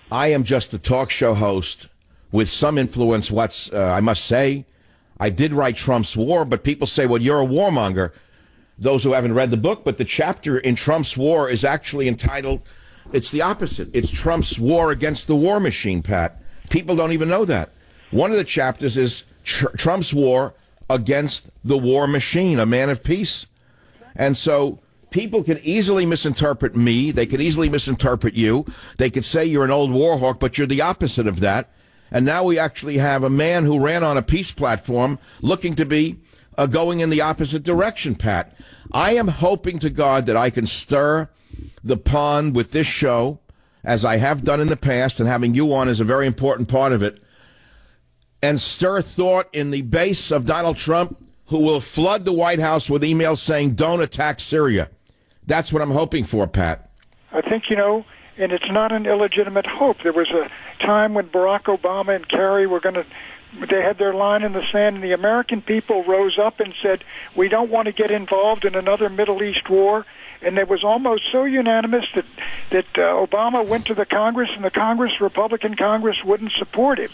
I am just a talk show host with some influence. I must say, I did write Trump's War, but people say, well, you're a warmonger. Those who haven't read the book, but the chapter in Trump's War is actually entitled, it's the opposite. It's Trump's war against the war machine, Pat. People don't even know that. One of the chapters is Trump's war against the war machine, a man of peace. And so people can easily misinterpret me. They can easily misinterpret you. They could say you're an old war hawk, but you're the opposite of that. And now we actually have a man who ran on a peace platform looking to be going in the opposite direction, Pat. I am hoping to God that I can stir the pond with this show, as I have done in the past, and having you on is a very important part of it, and stir thought in the base of Donald Trump, who will flood the White House with emails saying, don't attack Syria. That's what I'm hoping for, Pat. I think, and it's not an illegitimate hope. There was a time when Barack Obama and Kerry they had their line in the sand, and the American people rose up and said, we don't want to get involved in another Middle East war. And it was almost so unanimous that Obama went to the Congress, and the Republican Congress wouldn't support him.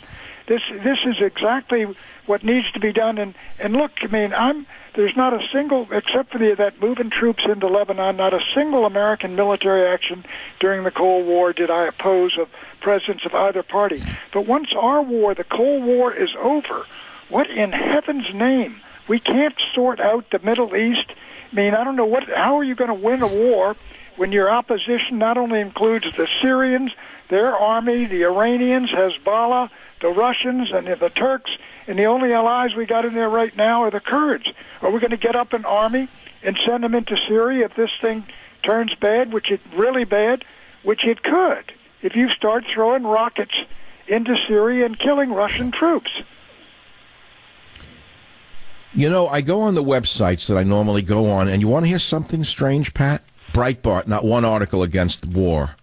This is exactly what needs to be done. And look, there's not a single, except for that moving troops into Lebanon, not a single American military action during the Cold War did I oppose of presence of either party. But once our war, the Cold War, is over, what in heaven's name? We can't sort out the Middle East. I don't know how are you going to win a war when your opposition not only includes the Syrians, their army, the Iranians, Hezbollah, the Russians, and the Turks, and the only allies we got in there right now are the Kurds. Are we going to get up an army and send them into Syria if this thing turns bad, which it could, if you start throwing rockets into Syria and killing Russian troops? I go on the websites that I normally go on, and you want to hear something strange, Pat? Breitbart, not one article against war.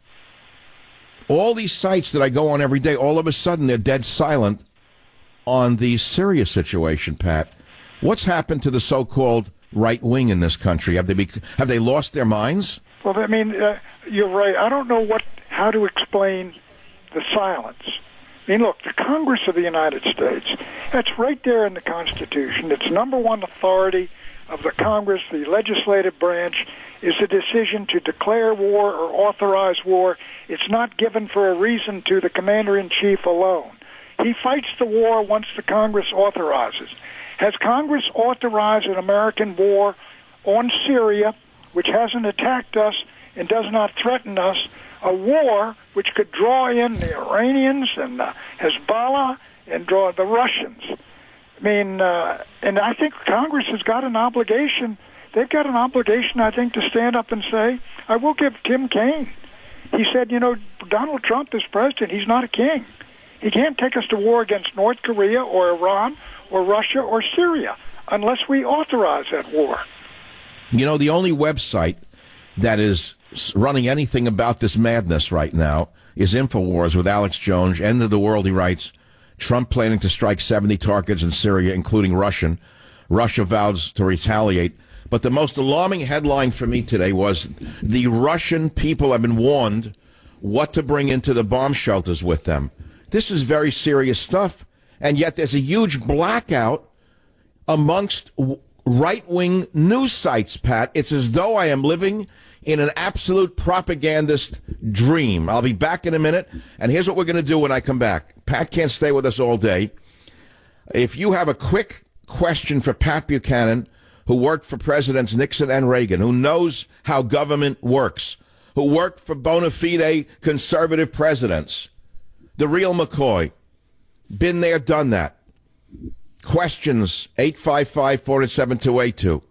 All these sites that I go on every day, all of a sudden they're dead silent on the Syria situation, Pat. What's happened to the so-called right wing in this country? Have they lost their minds? Well, you're right. I don't know how to explain the silence. I mean, look, the Congress of the United States, that's right there in the Constitution. It's number one authority of the Congress, the legislative branch, is the decision to declare war or authorize war. It's not given for a reason to the commander-in-chief alone. He fights the war once the Congress authorizes. Has Congress authorized an American war on Syria, which hasn't attacked us and does not threaten us, a war which could draw in the Iranians and Hezbollah and draw the Russians? I mean, and I think Congress has got an obligation. They've got an obligation, I think, to stand up and say, I will give Tim Kaine. He said, Donald Trump is president. He's not a king. He can't take us to war against North Korea or Iran or Russia or Syria unless we authorize that war. The only website that is running anything about this madness right now is InfoWars with Alex Jones. End of the world, he writes. Trump planning to strike 70 targets in Syria, including Russian. Russia vows to retaliate. But the most alarming headline for me today was the Russian people have been warned what to bring into the bomb shelters with them. This is very serious stuff. And yet there's a huge blackout amongst right-wing news sites, Pat. It's as though I am living in an absolute propagandist dream. I'll be back in a minute, and here's what we're going to do when I come back. Pat can't stay with us all day. If you have a quick question for Pat Buchanan, who worked for Presidents Nixon and Reagan, who knows how government works, who worked for bona fide conservative presidents, the real McCoy, been there, done that. Questions, 855-407-282.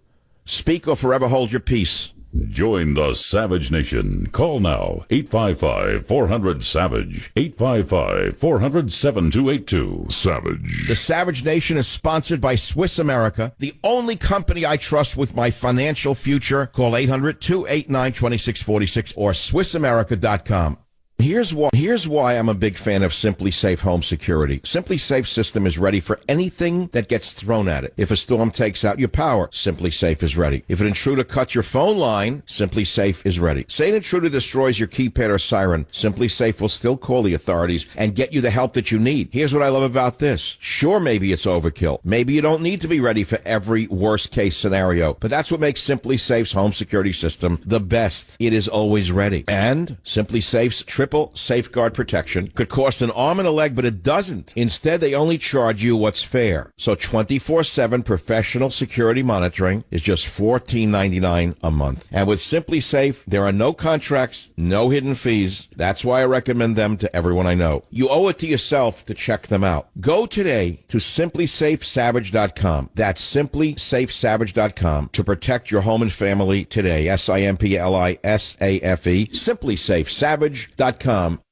Speak or forever hold your peace. Join the Savage Nation. Call now, 855-400-SAVAGE, 855-400-7282. Savage. The Savage Nation is sponsored by Swiss America, the only company I trust with my financial future. Call 800-289-2646 or SwissAmerica.com. Here's why I'm a big fan of Simply Safe Home Security. Simply Safe system is ready for anything that gets thrown at it. If a storm takes out your power, Simply Safe is ready. If an intruder cuts your phone line, Simply Safe is ready. Say an intruder destroys your keypad or siren, Simply Safe will still call the authorities and get you the help that you need. Here's what I love about this. Sure, maybe it's overkill. Maybe you don't need to be ready for every worst-case scenario, but that's what makes Simply Safe's home security system the best. It is always ready. And Simply Safe's triple safeguard protection could cost an arm and a leg, but it doesn't. Instead, they only charge you what's fair. So 24/7 professional security monitoring is just $14.99 a month. And with Simply Safe, there are no contracts, no hidden fees. That's why I recommend them to everyone I know. You owe it to yourself to check them out. Go today to simplysafesavage.com. That's simplysafesavage.com to protect your home and family today. SIMPLISAFE. Simplysafesavage.com.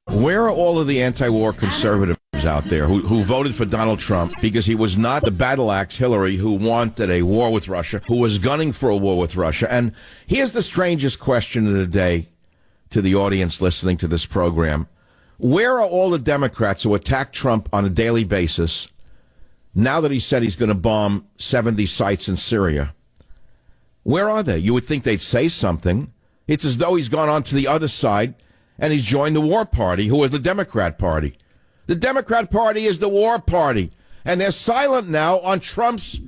Where are all of the anti-war conservatives out there who voted for Donald Trump because he was not the battle axe Hillary who wanted a war with Russia, who was gunning for a war with Russia? And here's the strangest question of the day to the audience listening to this program. Where are all the Democrats who attack Trump on a daily basis now that he said he's going to bomb 70 sites in Syria? Where are they? You would think they'd say something. It's as though he's gone on to the other side and he's joined the war party, who is the Democrat Party. The Democrat Party is the war party, and they're silent now on Trump's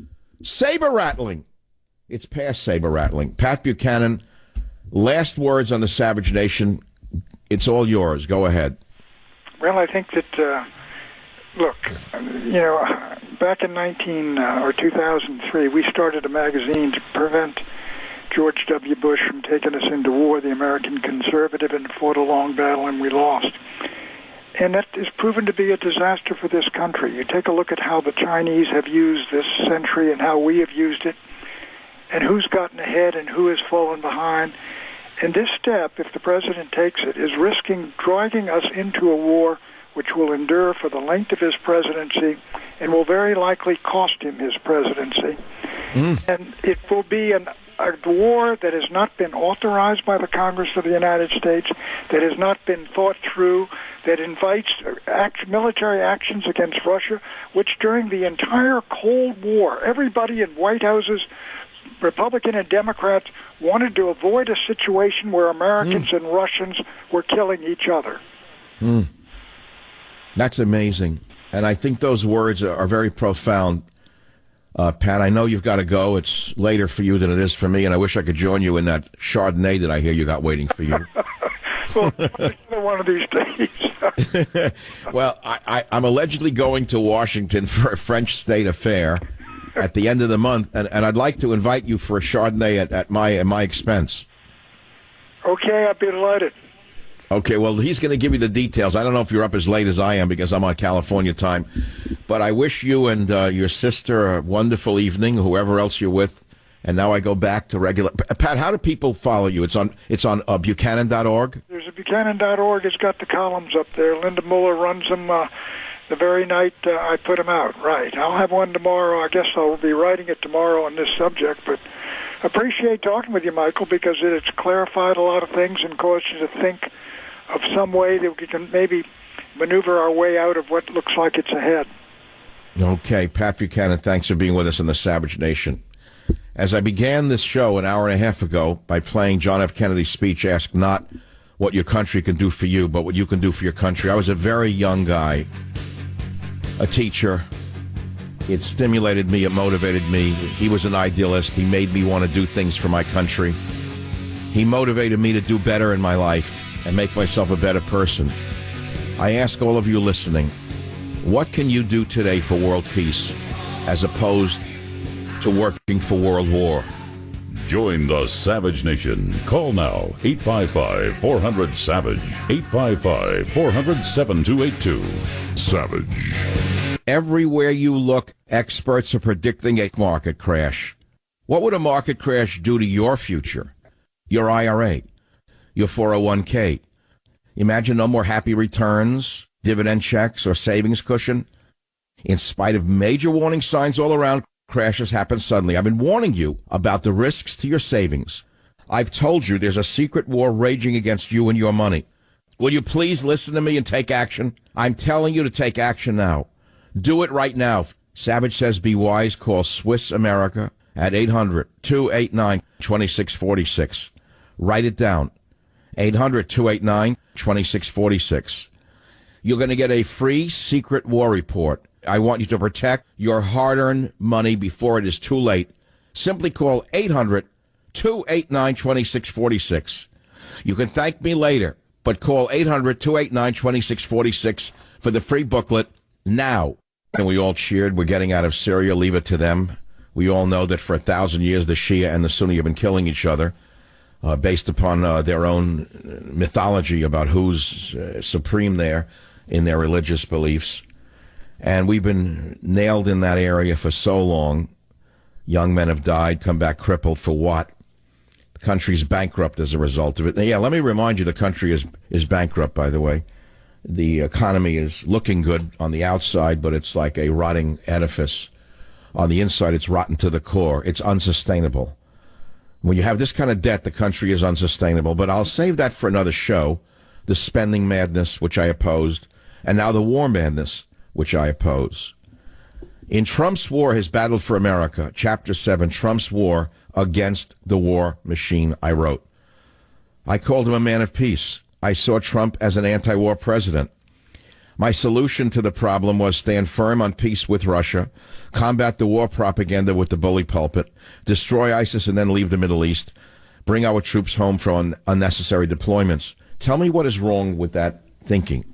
saber-rattling. It's past saber-rattling. Pat Buchanan, last words on the Savage Nation. It's all yours. Go ahead. Well, I think that, look, back in 2003, we started a magazine to prevent George W. Bush from taking us into war, the American conservative, and fought a long battle, and we lost. And that is proven to be a disaster for this country. You take a look at how the Chinese have used this century and how we have used it, and who's gotten ahead and who has fallen behind. And this step, if the president takes it, is risking dragging us into a war which will endure for the length of his presidency and will very likely cost him his presidency. And it will be a war that has not been authorized by the Congress of the United States, that has not been thought through, that invites military actions against Russia, which during the entire Cold War, everybody in White Houses, Republican and Democrats, wanted to avoid a situation where Americans and Russians were killing each other. That's amazing. And I think those words are very profound. Pat, I know you've got to go. It's later for you than it is for me, and I wish I could join you in that Chardonnay that I hear you got waiting for you. Well, one of these days. Well, I'm allegedly going to Washington for a French state affair at the end of the month, and I'd like to invite you for a Chardonnay at my expense. Okay, I'd be delighted. Okay, well, he's going to give you the details. I don't know if you're up as late as I am because I'm on California time. But I wish you and your sister a wonderful evening, whoever else you're with. And now I go back to regular. Pat, how do people follow you? It's on Buchanan.org? There's a Buchanan.org. It's got the columns up there. Linda Muller runs them the very night I put them out. Right. I'll have one tomorrow. I guess I'll be writing it tomorrow on this subject. But I appreciate talking with you, Michael, because it's clarified a lot of things and caused you to think of some way that we can maybe maneuver our way out of what looks like it's ahead. Okay, Pat Buchanan, thanks for being with us in the Savage Nation. As I began this show an hour and a half ago by playing John F. Kennedy's speech, Ask Not What Your Country Can Do For You, but what you can do for your country. I was a very young guy, a teacher. It stimulated me, it motivated me. He was an idealist. He made me want to do things for my country. He motivated me to do better in my life and make myself a better person. I ask all of you listening, what can you do today for world peace as opposed to working for world war? Join the Savage Nation. Call now, 855-400-SAVAGE, 855-400-7282. Savage. Everywhere you look, experts are predicting a market crash. What would a market crash do to your future, your IRA, your 401k? Imagine no more happy returns, dividend checks, or savings cushion. In spite of major warning signs all around, crashes happen suddenly. I've been warning you about the risks to your savings. I've told you there's a secret war raging against you and your money. Will you please listen to me and take action? I'm telling you to take action now. Do it right now. Savage says be wise. Call Swiss America at 800-289-2646. Write it down. 800-289-2646. You're going to get a free secret war report. I want you to protect your hard-earned money before it is too late. Simply call 800-289-2646. You can thank me later, but call 800-289-2646 for the free booklet now. And we all cheered. We're getting out of Syria. Leave it to them. We all know that for 1,000 years the Shia and the Sunni have been killing each other. Based upon their own mythology about who's supreme there in their religious beliefs. And we've been nailed in that area for so long. Young men have died, come back crippled for what? The country's bankrupt as a result of it. Now, yeah, let me remind you, the country is bankrupt, by the way. The economy is looking good on the outside, but it's like a rotting edifice. On the inside, it's rotten to the core. It's unsustainable. When you have this kind of debt, the country is unsustainable. But I'll save that for another show. The spending madness, which I opposed, and now the war madness, which I oppose. In Trump's War, His Battle for America, Chapter 7, Trump's War Against the War Machine, I wrote. I called him a man of peace. I saw Trump as an anti-war president. My solution to the problem was stand firm on peace with Russia, combat the war propaganda with the bully pulpit, destroy ISIS and then leave the Middle East, bring our troops home from unnecessary deployments. Tell me what is wrong with that thinking.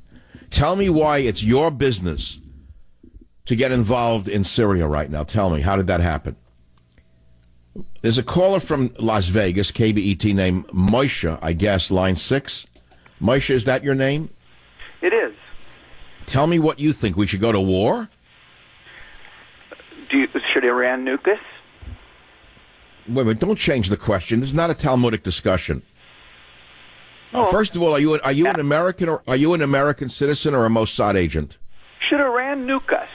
Tell me why it's your business to get involved in Syria right now. Tell me, how did that happen? There's a caller from Las Vegas, KBET, named Moisha, I guess, line 6. Moisha, is that your name? It is. Tell me what you think. We should go to war? Should Iran nuke us? Wait a minute, don't change the question. This is not a Talmudic discussion. Well, first of all, are you an American, or are you an American citizen or a Mossad agent? Should Iran nuke us?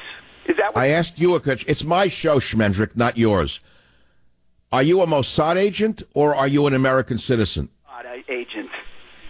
Is that what I asked you a question. It's my show, Schmendrick, not yours. Are you a Mossad agent or are you an American citizen? Agent.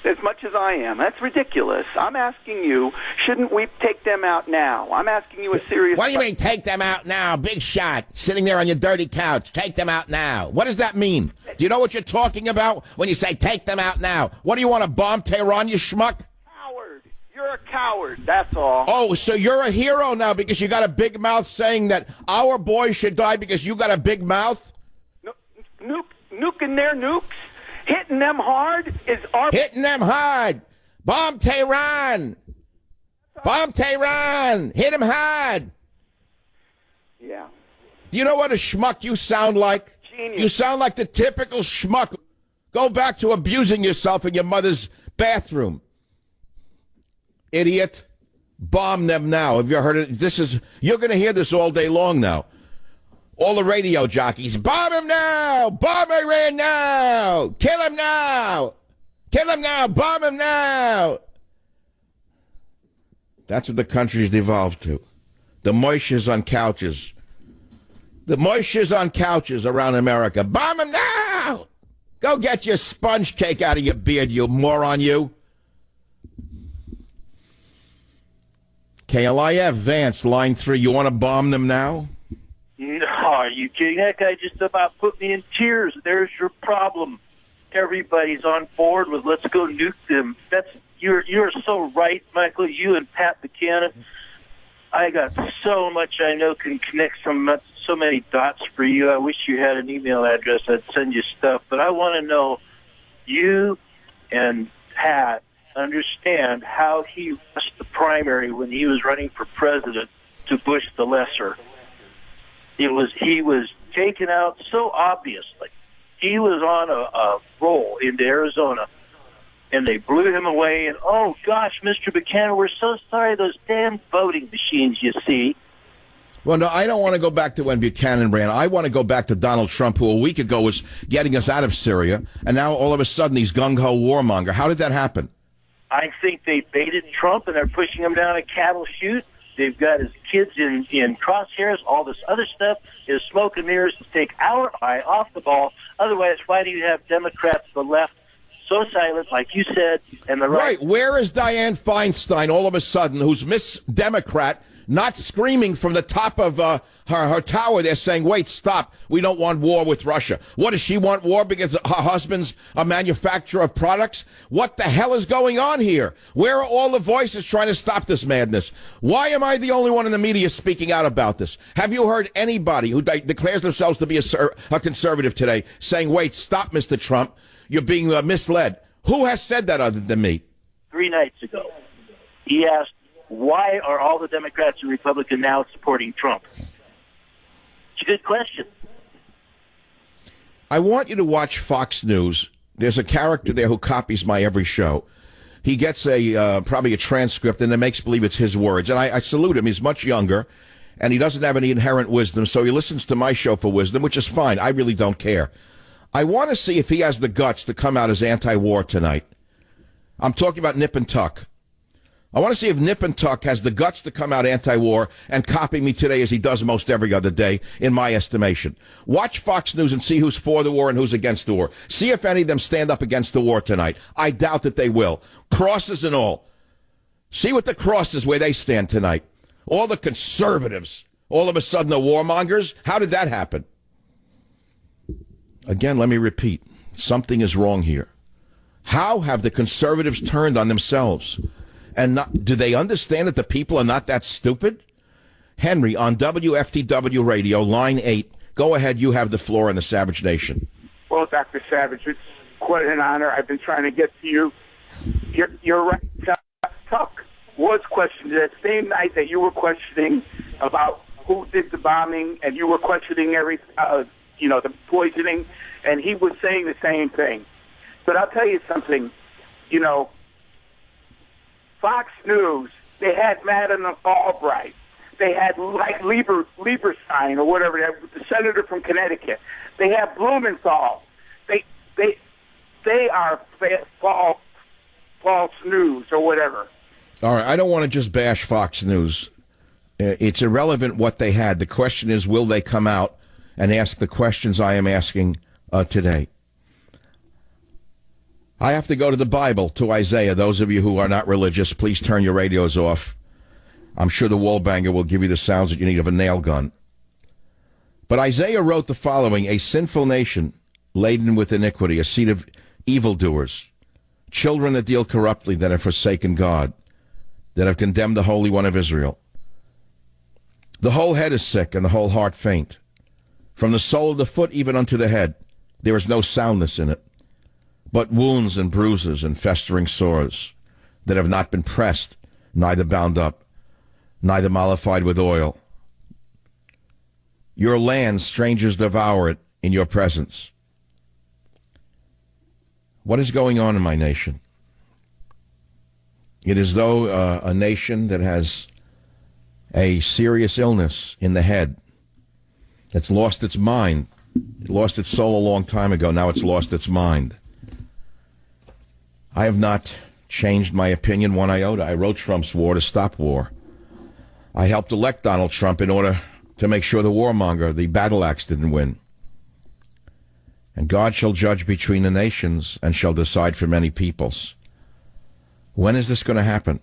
As much as I am. That's ridiculous. I'm asking you, shouldn't we take them out now? I'm asking you a serious What do you mean, take them out now? Big shot, sitting there on your dirty couch. Take them out now. What does that mean? Do you know what you're talking about when you say take them out now? What do you want, to bomb Tehran, you schmuck? Coward. You're a coward. coward. That's all. Oh, so you're a hero now because you got a big mouth saying that our boys should die because you got a big mouth? Nuking their nukes, hitting them hard is our... Hitting them hard. Bomb Tehran. Bomb Tehran. Hit him hard. Yeah. Do you know what a schmuck you sound like? Genius. You sound like the typical schmuck. Go back to abusing yourself in your mother's bathroom. Idiot. Bomb them now. Have you heard it? You're going to hear this all day long now. All the radio jockeys, bomb him now! Bomb Iran now! Kill him now! Kill him now! Bomb him now! That's what the country's devolved to. The moishas on couches. The moishas on couches around America. Bomb him now! Go get your sponge cake out of your beard, you moron, you. KLIF, Vance, line 3. You want to bomb them now? No, are you kidding? That guy just about put me in tears. There's your problem. Everybody's on board with let's go nuke them. You're so right, Michael. You and Pat Buchanan. I got so much I know can connect so many dots for you. I wish you had an email address. I'd send you stuff. But I want to know you and Pat understand how he lost the primary when he was running for president to Bush the Lesser. He was taken out so obviously. He was on a roll into Arizona, and they blew him away. And, oh, gosh, Mr. Buchanan, we're so sorry. Those damn voting machines, you see. Well, no, I don't want to go back to when Buchanan ran. I want to go back to Donald Trump, who a week ago was getting us out of Syria, and now all of a sudden he's gung-ho warmonger. How did that happen? I think they baited Trump, and they're pushing him down a cattle chute. They've got his kids in crosshairs, all this other stuff is smoke and mirrors to take our eye off the ball. Otherwise, why do you have Democrats, the left, so silent, like you said, and the right? Right. Where is Dianne Feinstein all of a sudden, who's Miss Democrat, not screaming from the top of her tower there saying, wait, stop, we don't want war with Russia. What, does she want war because her husband's a manufacturer of products? What the hell is going on here? Where are all the voices trying to stop this madness? Why am I the only one in the media speaking out about this? Have you heard anybody who declares themselves to be a conservative today saying, wait, stop, Mr. Trump, you're being misled? Who has said that other than me? 3 nights ago, he asked, why are all the Democrats and Republicans now supporting Trump? It's a good question. I want you to watch Fox News. There's a character there who copies my every show. He gets probably a transcript, and it makes believe it's his words. And I salute him. He's much younger, and he doesn't have any inherent wisdom, so he listens to my show for wisdom, which is fine. I really don't care. I want to see if he has the guts to come out as anti-war tonight. I'm talking about Nip and Tuck. I want to see if Nip and Tuck has the guts to come out anti-war and copy me today as he does most every other day, in my estimation. Watch Fox News and see who's for the war and who's against the war. See if any of them stand up against the war tonight. I doubt that they will. Crosses and all. See what the crosses where they stand tonight. All the conservatives, all of a sudden the warmongers. How did that happen? Again, let me repeat. Something is wrong here. How have the conservatives turned on themselves? And do they understand that the people are not that stupid? Henry, on WFTW Radio, line 8. Go ahead, you have the floor in the Savage Nation. Well, Dr. Savage, it's quite an honor. I've been trying to get to you. You're right. Tuck was questioned that same night that you were questioning about who did the bombing, and you were questioning the poisoning, and he was saying the same thing. But I'll tell you something, Fox News, they had Madeleine Albright. They had like Lieberstein or whatever, the senator from Connecticut. They have Blumenthal. They are false news or whatever. All right, I don't want to just bash Fox News. It's irrelevant what they had. The question is, will they come out and ask the questions I am asking today? I have to go to the Bible, to Isaiah. Those of you who are not religious, please turn your radios off. I'm sure the wall banger will give you the sounds that you need of a nail gun. But Isaiah wrote the following: a sinful nation laden with iniquity, a seed of evildoers, children that deal corruptly, that have forsaken God. that have condemned the Holy One of Israel. The whole head is sick and the whole heart faint. From the sole of the foot even unto the head, there is no soundness in it, but wounds and bruises and festering sores that have not been pressed, neither bound up, neither mollified with oil. Your land, strangers devour it in your presence. What is going on in my nation? It is though a nation that has a serious illness in the head, that's lost its mind. It lost its soul a long time ago. Now it's lost its mind. I have not changed my opinion one iota. I wrote Trump's war to stop war. I helped elect Donald Trump in order to make sure the warmonger, the battle axe, didn't win. And God shall judge between the nations and shall decide for many peoples. When is this going to happen?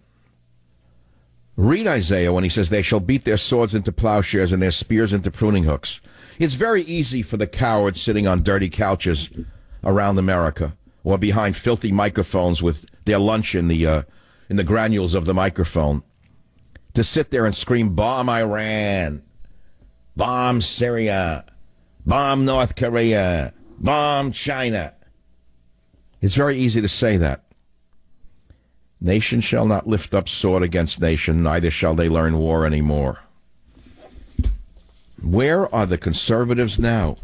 Read Isaiah when he says, they shall beat their swords into plowshares and their spears into pruning hooks. It's very easy for the cowards sitting on dirty couches around America or behind filthy microphones with their lunch in the granules of the microphone to sit there and scream, bomb Iran, bomb Syria, bomb North Korea, bomb China. It's very easy to say that. Nation shall not lift up sword against nation, neither shall they learn war anymore. Where are the conservatives now?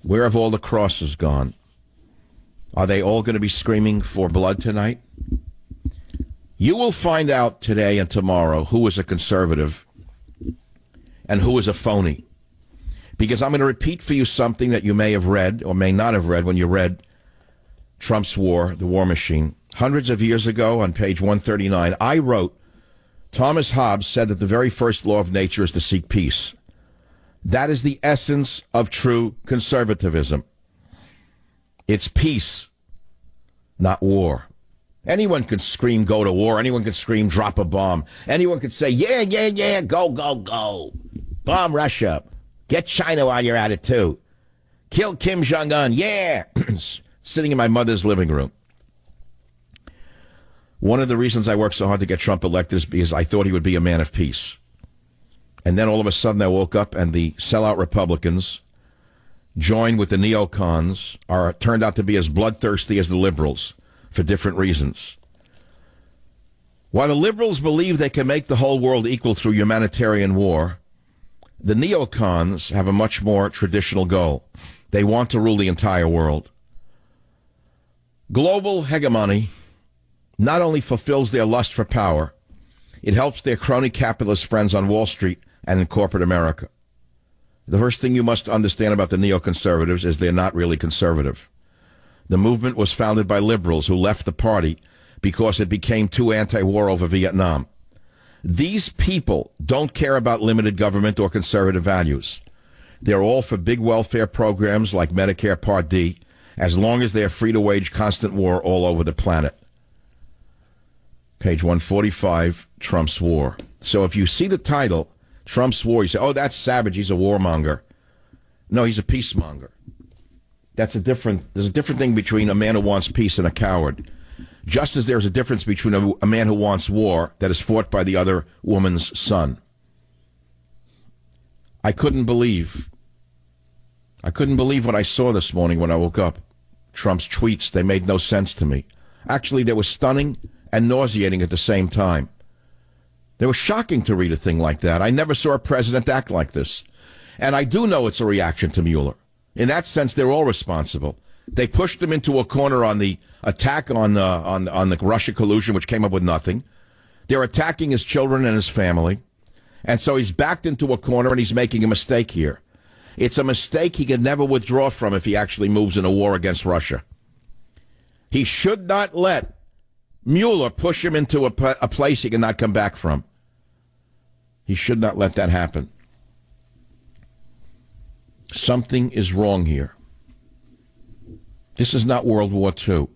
Where have all the crosses gone? Are they all going to be screaming for blood tonight? You will find out today and tomorrow who is a conservative and who is a phony. Because I'm going to repeat for you something that you may have read or may not have read when you read Trump's War, The War Machine. Hundreds of years ago, on page 139, I wrote, Thomas Hobbes said that the very first law of nature is to seek peace. That is the essence of true conservatism. It's peace, not war. Anyone can scream, go to war. Anyone can scream, drop a bomb. Anyone can say, yeah, yeah, yeah, go, go, go. Bomb Russia. Get China while you're at it, too. Kill Kim Jong-un. Yeah. Sitting in my mother's living room. One of the reasons I worked so hard to get Trump elected is because I thought he would be a man of peace. And then all of a sudden I woke up and the sellout Republicans joined with the neocons turned out to be as bloodthirsty as the liberals for different reasons. While the liberals believe they can make the whole world equal through humanitarian war, the neocons have a much more traditional goal. They want to rule the entire world. Global hegemony not only fulfills their lust for power, it helps their crony capitalist friends on Wall Street and in corporate America. The first thing you must understand about the neoconservatives is they're not really conservative. The movement was founded by liberals who left the party because it became too anti-war over Vietnam. These people don't care about limited government or conservative values. They're all for big welfare programs like Medicare Part D, as long as they're free to wage constant war all over the planet. Page 145, Trump's War. So if you see the title, Trump's War, you say, oh, that's savage, he's a warmonger. No, he's a peacemonger. There's a different thing between a man who wants peace and a coward. Just as there's a difference between a man who wants war that is fought by the other woman's son. I couldn't believe what I saw this morning when I woke up. Trump's tweets, they made no sense to me. Actually, they were stunning and nauseating at the same time. They were shocking to read a thing like that. I never saw a president act like this. And I do know it's a reaction to Mueller. In that sense, they're all responsible. They pushed him into a corner on the attack on the Russia collusion, which came up with nothing. They're attacking his children and his family. And so he's backed into a corner and he's making a mistake here. It's a mistake he can never withdraw from if he actually moves in a war against Russia. He should not let Mueller push him into a place he cannot come back from. He should not let that happen. Something is wrong here. This is not World War II.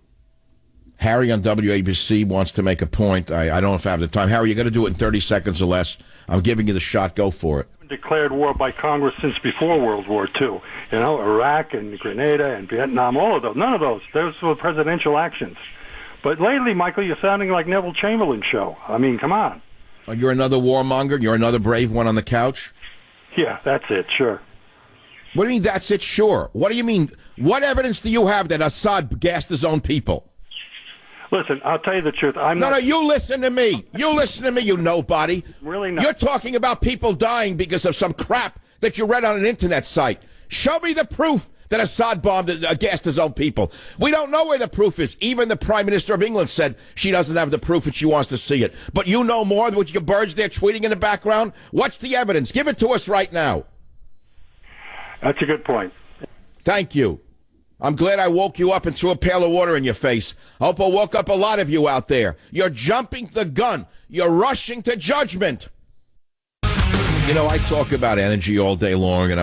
Harry on WABC wants to make a point. I don't know if I have the time. Harry, you got to do it in 30 seconds or less. I'm giving you the shot. Go for it. Declared war by Congress since before World War II. You know, Iraq and Grenada and Vietnam, all of those. None of those. Those were presidential actions. But lately, Michael, you're sounding like Neville Chamberlain's show. I mean, come on. Oh, you're another warmonger? You're another brave one on the couch? Yeah, that's it, sure. What do you mean, that's it, sure? What do you mean? What evidence do you have that Assad gassed his own people? Listen, I'll tell you the truth. No, you listen to me. You listen to me, you nobody. Really not. You're talking about people dying because of some crap that you read on an internet site. Show me the proof that Assad gassed his own people. We don't know where the proof is. Even the Prime Minister of England said she doesn't have the proof and she wants to see it. But you know more with your birds there tweeting in the background? What's the evidence? Give it to us right now. That's a good point. Thank you. I'm glad I woke you up and threw a pail of water in your face. I hope I woke up a lot of you out there. You're jumping the gun. You're rushing to judgment. You know, I talk about energy all day long, and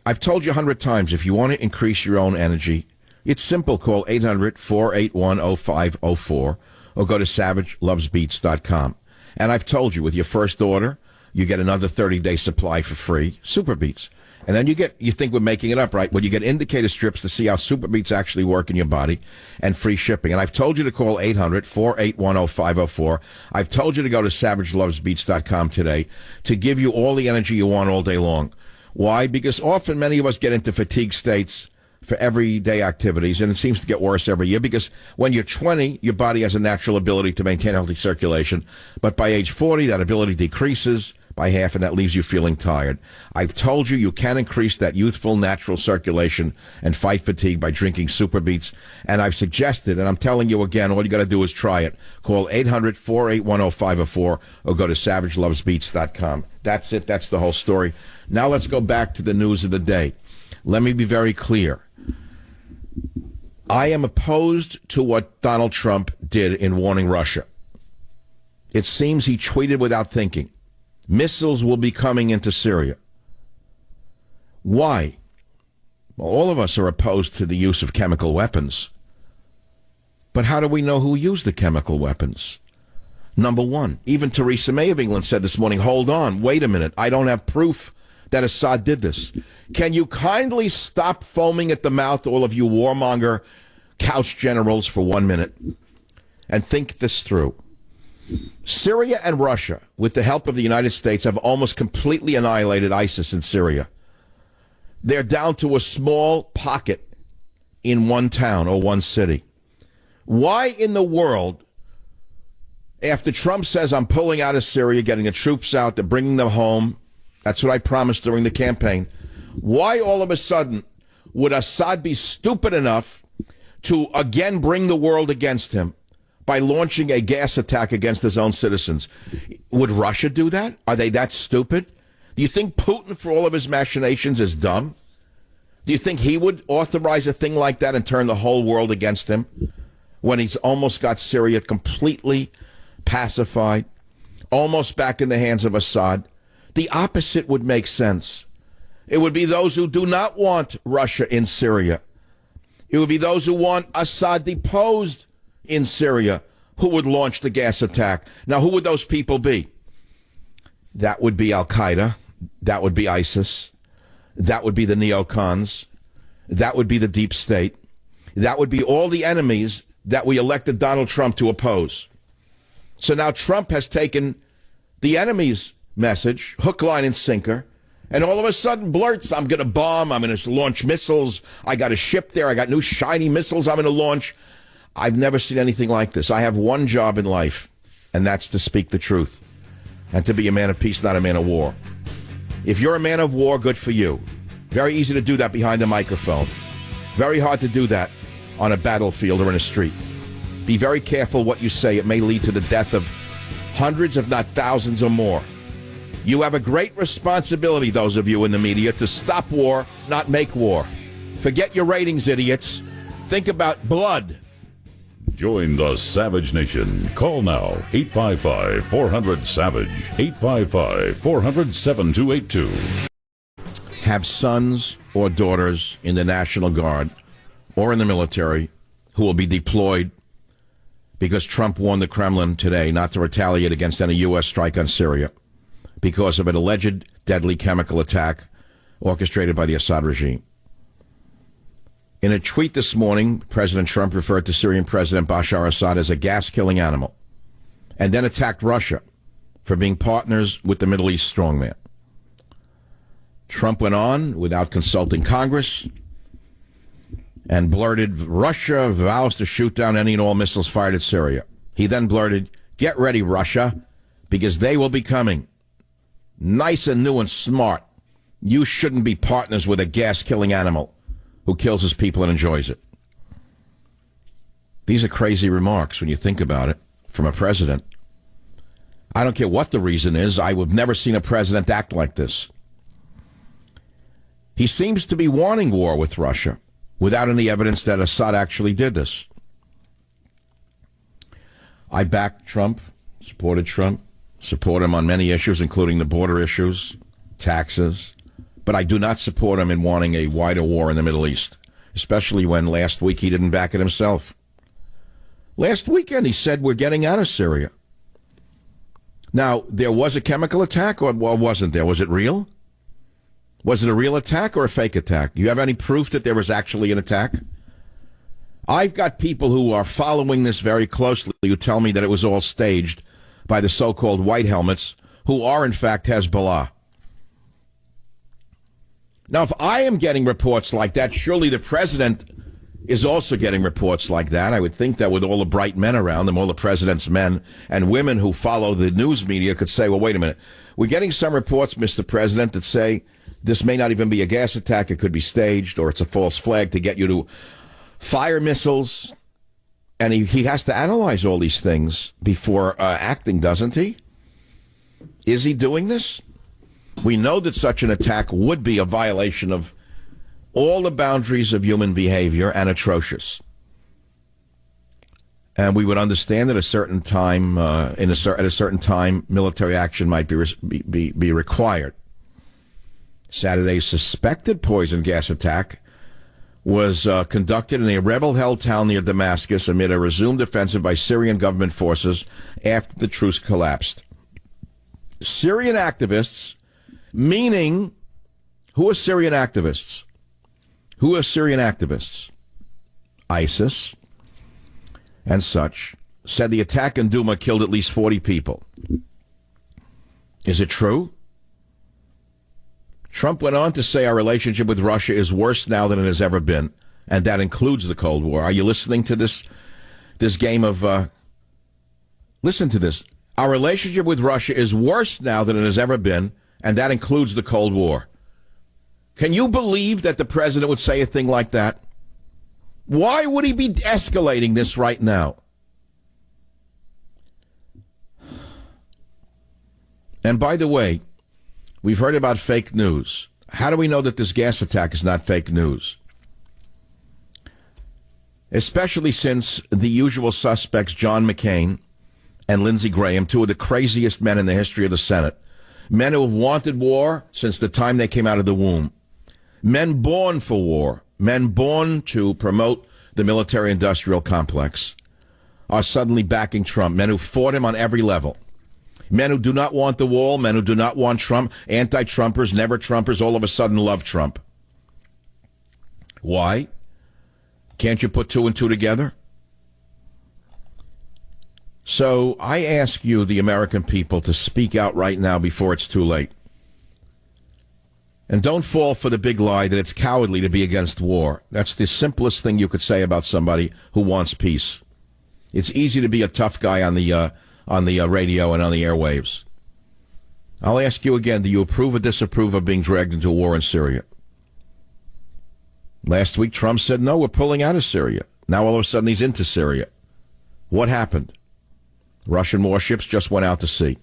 I've told you 100 times, if you want to increase your own energy, it's simple. Call 800-481-0504 or go to SavageLovesBeats.com. And I've told you, with your first order, you get another 30-day supply for free, Super Beats. And then you think we're making it up, right? Well, you get indicator strips to see how Super Beats actually work in your body, and free shipping. And I've told you to call 800-481-0504. I've told you to go to SavageLovesBeats.com today to give you all the energy you want all day long. Why? Because often many of us get into fatigue states for everyday activities, and it seems to get worse every year because when you're 20, your body has a natural ability to maintain healthy circulation. But by age 40, that ability decreases by half, and that leaves you feeling tired. I've told you you can increase that youthful, natural circulation and fight fatigue by drinking Super Beats, and I've suggested, and I'm telling you again, all you got to do is try it. Call 800-481-0504 or go to SavageLovesBeats.com. That's it. That's the whole story. Now let's go back to the news of the day. Let me be very clear. I am opposed to what Donald Trump did in warning Russia. It seems he tweeted without thinking. Missiles will be coming into Syria. Why? Well, all of us are opposed to the use of chemical weapons. But how do we know who used the chemical weapons? Number one, even Theresa May of England said this morning, hold on, wait a minute, I don't have proof that Assad did this. Can you kindly stop foaming at the mouth, all of you warmonger couch generals, for 1 minute, and think this through? Syria and Russia, with the help of the United States, have almost completely annihilated ISIS in Syria. They're down to a small pocket in one town or one city. Why in the world, after Trump says, I'm pulling out of Syria, getting the troops out, they're bringing them home, that's what I promised during the campaign, why all of a sudden would Assad be stupid enough to again bring the world against him by launching a gas attack against his own citizens? Would Russia do that? Are they that stupid? Do you think Putin, for all of his machinations, is dumb? Do you think he would authorize a thing like that and turn the whole world against him when he's almost got Syria completely pacified, almost back in the hands of Assad? The opposite would make sense. It would be those who do not want Russia in Syria. It would be those who want Assad deposed in Syria who would launch the gas attack. Now, who would those people be? That would be Al-Qaeda. That would be ISIS. That would be the neocons. That would be the deep state. That would be all the enemies that we elected Donald Trump to oppose. So now Trump has taken the enemy's message, hook, line, and sinker, and all of a sudden blurts, I'm going to bomb, I'm going to launch missiles, I got a ship there, I got new shiny missiles I'm going to launch. I've never seen anything like this. I have one job in life, and that's to speak the truth and to be a man of peace, not a man of war. If you're a man of war, good for you. Very easy to do that behind a microphone. Very hard to do that on a battlefield or in a street. Be very careful what you say. It may lead to the death of hundreds, if not thousands or more. You have a great responsibility, those of you in the media, to stop war, not make war. Forget your ratings, idiots. Think about blood. Join the Savage Nation. Call now, 855-400-SAVAGE, 855-400-7282. Have sons or daughters in the National Guard or in the military who will be deployed because Trump warned the Kremlin today not to retaliate against any U.S. strike on Syria because of an alleged deadly chemical attack orchestrated by the Assad regime. In a tweet this morning, President Trump referred to Syrian President Bashar Assad as a gas-killing animal, and then attacked Russia for being partners with the Middle East strongman. Trump went on without consulting Congress and blurted, Russia vows to shoot down any and all missiles fired at Syria. He then blurted, get ready, Russia, because they will be coming. Nice and new and smart. You shouldn't be partners with a gas-killing animal who kills his people and enjoys it. These are crazy remarks when you think about it from a president. I don't care what the reason is. I have never seen a president act like this. He seems to be wanting war with Russia without any evidence that Assad actually did this. I backed Trump, supported Trump, support him on many issues, including the border issues, taxes, but I do not support him in wanting a wider war in the Middle East, especially when last week he didn't back it himself. Last weekend he said we're getting out of Syria. Now, there was a chemical attack, or wasn't there? Was it real? Was it a real attack or a fake attack? Do you have any proof that there was actually an attack? I've got people who are following this very closely who tell me that it was all staged by the so-called white helmets, who are, in fact, Hezbollah. Now, if I am getting reports like that, surely the president is also getting reports like that. I would think that with all the bright men around them, all the president's men and women who follow the news media could say, well, wait a minute. We're getting some reports, Mr. President, that say this may not even be a gas attack. It could be staged, or it's a false flag to get you to fire missiles. And he has to analyze all these things before acting, doesn't he? Is he doing this? We know that such an attack would be a violation of all the boundaries of human behavior and atrocious. And we would understand that at a certain time, at a certain time, military action might be required. Saturday's suspected poison gas attack was conducted in a rebel-held town near Damascus amid a resumed offensive by Syrian government forces after the truce collapsed. Syrian activists, meaning, who are Syrian activists? Who are Syrian activists? ISIS and such, said the attack in Douma killed at least 40 people. Is it true? Trump went on to say our relationship with Russia is worse now than it has ever been, and that includes the Cold War. Are you listening to this game of... listen to this. Our relationship with Russia is worse now than it has ever been, and that includes the Cold War. Can you believe that the president would say a thing like that? Why would he be escalating this right now? And by the way, we've heard about fake news. How do we know that this gas attack is not fake news? Especially since the usual suspects, John McCain and Lindsey Graham, two of the craziest men in the history of the Senate, men who have wanted war since the time they came out of the womb, men born for war, men born to promote the military-industrial complex, are suddenly backing Trump, men who fought him on every level. Men who do not want the wall, men who do not want Trump, anti-Trumpers, never-Trumpers, all of a sudden love Trump. Why? Can't you put two and two together? So I ask you, the American people, to speak out right now before it's too late. And don't fall for the big lie that it's cowardly to be against war. That's the simplest thing you could say about somebody who wants peace. It's easy to be a tough guy on the radio and on the airwaves. I'll ask you again, do you approve or disapprove of being dragged into a war in Syria? Last week, Trump said, no, we're pulling out of Syria. Now, all of a sudden, he's into Syria. What happened? Russian warships just went out to sea.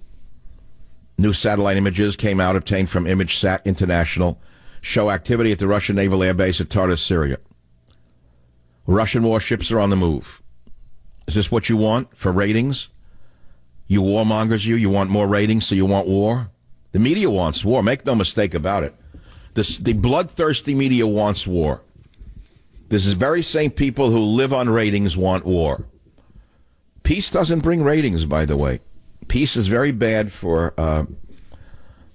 New satellite images came out obtained from ImageSat International show activity at the Russian naval air base at Tartus, Syria. Russian warships are on the move. Is this what you want for ratings? You warmongers, you want more ratings, so you want war? The media wants war. Make no mistake about it. The bloodthirsty media wants war. This is very same people who live on ratings want war. Peace doesn't bring ratings, by the way. Peace is very bad for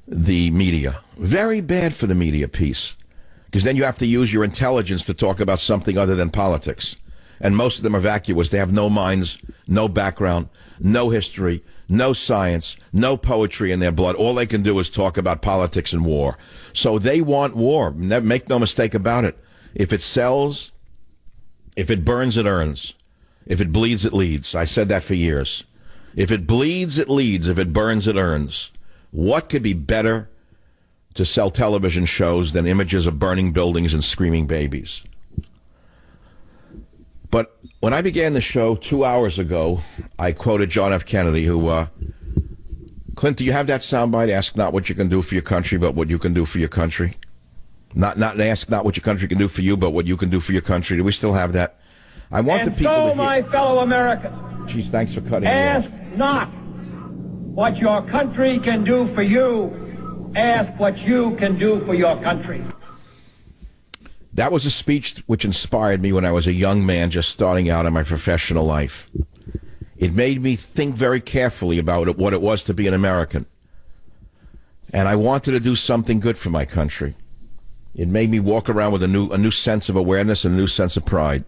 the media. Very bad for the media, peace. Because then you have to use your intelligence to talk about something other than politics. And most of them are vacuous. They have no minds, no background, no history, no science, no poetry in their blood. All they can do is talk about politics and war. So they want war. Make no mistake about it. If it sells, if it burns, it earns. If it bleeds, it leads. I said that for years. If it bleeds, it leads. If it burns, it earns. What could be better to sell television shows than images of burning buildings and screaming babies? But when I began the show 2 hours ago, I quoted John F. Kennedy, who, Clint, do you have that soundbite? Ask not what you can do for your country, but what you can do for your country. Not ask not what your country can do for you, but what you can do for your country. Do we still have that? I want the people to hear. my fellow Americans. Geez, thanks for cutting me off. Ask not what your country can do for you. Ask what you can do for your country. That was a speech which inspired me when I was a young man just starting out in my professional life. It made me think very carefully about what it was to be an American. And I wanted to do something good for my country. It made me walk around with a new sense of awareness and a new sense of pride.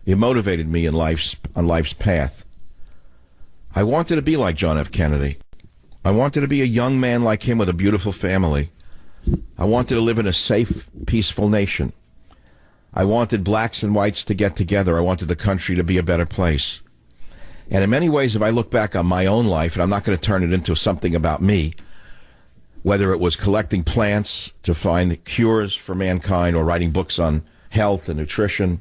It motivated me on life's path. I wanted to be like John F. Kennedy. I wanted to be a young man like him with a beautiful family. I wanted to live in a safe, peaceful nation. I wanted blacks and whites to get together. I wanted the country to be a better place. And in many ways, if I look back on my own life, and I'm not going to turn it into something about me, whether it was collecting plants to find cures for mankind or writing books on health and nutrition,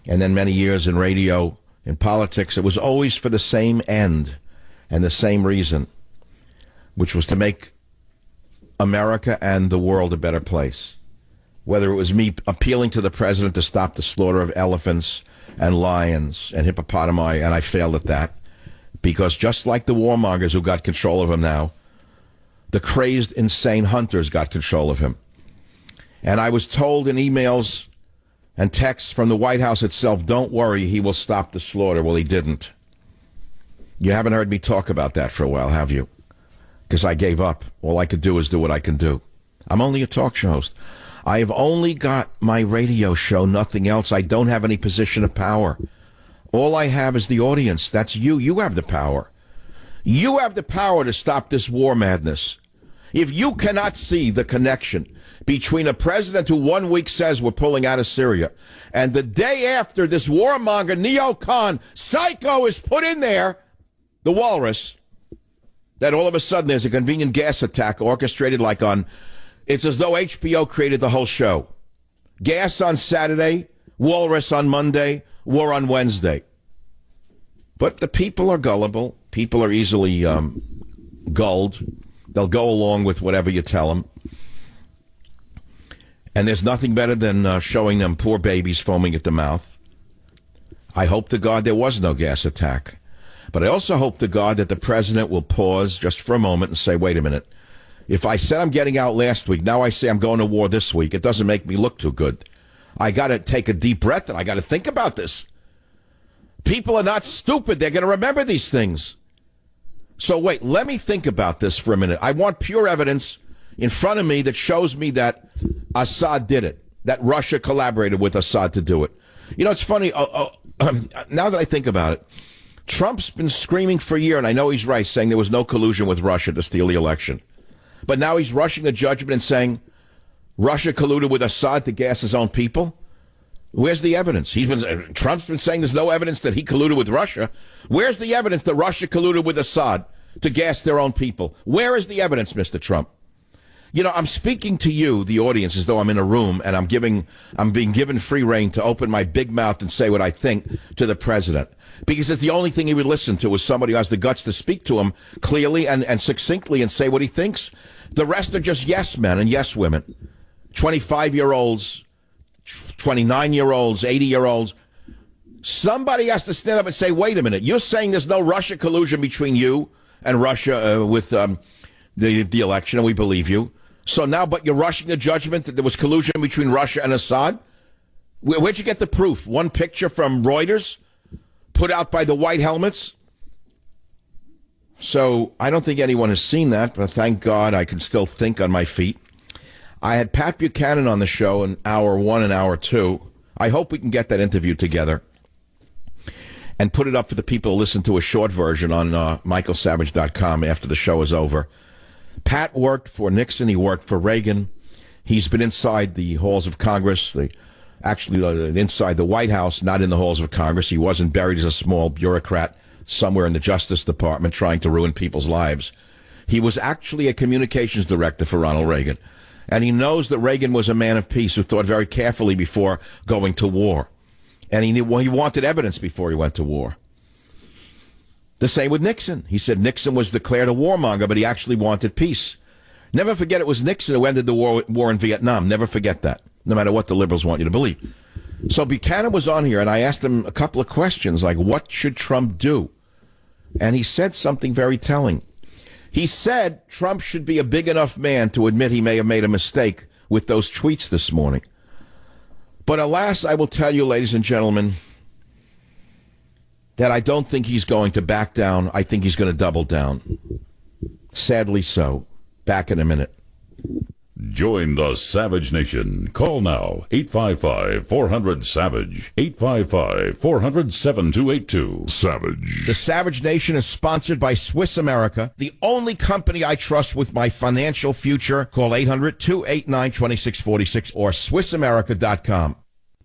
and then many years in radio, in politics, it was always for the same end and the same reason, which was to make America and the world a better place. Whether it was me appealing to the president to stop the slaughter of elephants and lions and hippopotami, and I failed at that, because just like the warmongers who got control of him now, the crazed, insane hunters got control of him. And I was told in emails and texts from the White House itself, don't worry, he will stop the slaughter. Well, he didn't. You haven't heard me talk about that for a while, have you? Because I gave up. All I could do is do what I can do. I'm only a talk show host. I have only got my radio show, nothing else. I don't have any position of power. All I have is the audience. That's you. You have the power. You have the power to stop this war madness. If you cannot see the connection between a president who 1 week says we're pulling out of Syria, and the day after this warmonger neocon psycho is put in there, the walrus, that all of a sudden there's a convenient gas attack orchestrated like on, it's as though HBO created the whole show. Gas on Saturday, walrus on Monday, war on Wednesday. But the people are gullible. People are easily gulled. They'll go along with whatever you tell them. And there's nothing better than showing them poor babies foaming at the mouth. I hope to God there was no gas attack. But I also hope to God that the president will pause just for a moment and say, wait a minute. If I said I'm getting out last week, now I say I'm going to war this week, it doesn't make me look too good. I got to take a deep breath and I got to think about this. People are not stupid. They're going to remember these things. So wait, let me think about this for a minute. I want pure evidence in front of me that shows me that Assad did it, that Russia collaborated with Assad to do it. You know, it's funny, now that I think about it, Trump's been screaming for a year, and I know he's right, saying there was no collusion with Russia to steal the election. But now he's rushing a judgment and saying Russia colluded with Assad to gas his own people? Where's the evidence? Trump's been saying there's no evidence that he colluded with Russia. Where's the evidence that Russia colluded with Assad to gas their own people? Where is the evidence, Mr. Trump? You know, I'm speaking to you, the audience, as though I'm in a room and I'm being given free rein to open my big mouth and say what I think to the president. Because it's the only thing he would listen to is somebody who has the guts to speak to him clearly and succinctly and say what he thinks. The rest are just yes men and yes women. 25-year-olds, 29-year-olds, 80-year-olds. Somebody has to stand up and say, wait a minute, you're saying there's no Russia collusion between you and Russia with the election, and we believe you. So now, but you're rushing the judgment that there was collusion between Russia and Assad? Where'd you get the proof? One picture from Reuters put out by the white helmets? So I don't think anyone has seen that, but thank God I can still think on my feet. I had Pat Buchanan on the show in hour 1 and hour 2. I hope we can get that interview together and put it up for the people to listen to a short version on michaelsavage.com after the show is over. Pat worked for Nixon. He worked for Reagan. He's been inside the halls of Congress, inside the White House, not in the halls of Congress. He wasn't buried as a small bureaucrat somewhere in the Justice Department trying to ruin people's lives. He was actually a communications director for Ronald Reagan. And he knows that Reagan was a man of peace who thought very carefully before going to war. And he wanted evidence before he went to war. The same with Nixon. He said Nixon was declared a warmonger, but he actually wanted peace. Never forget it was Nixon who ended the war in Vietnam. Never forget that, no matter what the liberals want you to believe. So Buchanan was on here, and I asked him a couple of questions, like, what should Trump do? And he said something very telling. He said Trump should be a big enough man to admit he may have made a mistake with those tweets this morning. But alas, I will tell you, ladies and gentlemen, that I don't think he's going to back down. I think he's going to double down. Sadly so. Back in a minute. Join the Savage Nation. Call now, 855-400-SAVAGE, 855-400-7282. Savage. The Savage Nation is sponsored by Swiss America, the only company I trust with my financial future. Call 800-289-2646 or SwissAmerica.com.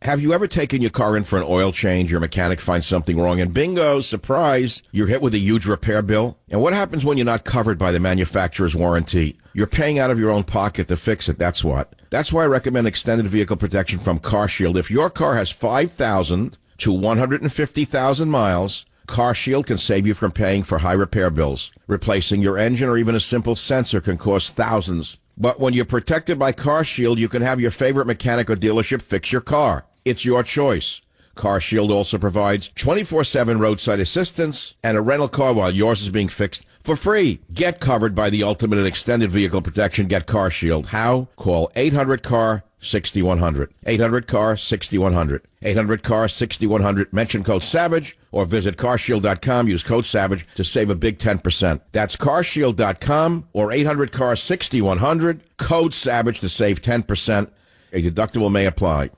Have you ever taken your car in for an oil change? Your mechanic finds something wrong, and bingo, surprise, you're hit with a huge repair bill? And what happens when you're not covered by the manufacturer's warranty? You're paying out of your own pocket to fix it, that's what. That's why I recommend extended vehicle protection from CarShield. If your car has 5,000 to 150,000 miles, CarShield can save you from paying for high repair bills. Replacing your engine or even a simple sensor can cost thousands. But when you're protected by CarShield, you can have your favorite mechanic or dealership fix your car. It's your choice. CarShield also provides 24/7 roadside assistance and a rental car while yours is being fixed for free. Get covered by the ultimate in extended vehicle protection. Get CarShield. How? Call 800-CAR-6100. 800-CAR-6100. 800-CAR-6100. Mention code SAVAGE or visit carshield.com. Use code SAVAGE to save a big 10%. That's carshield.com or 800-CAR-6100. Code SAVAGE to save 10%. A deductible may apply.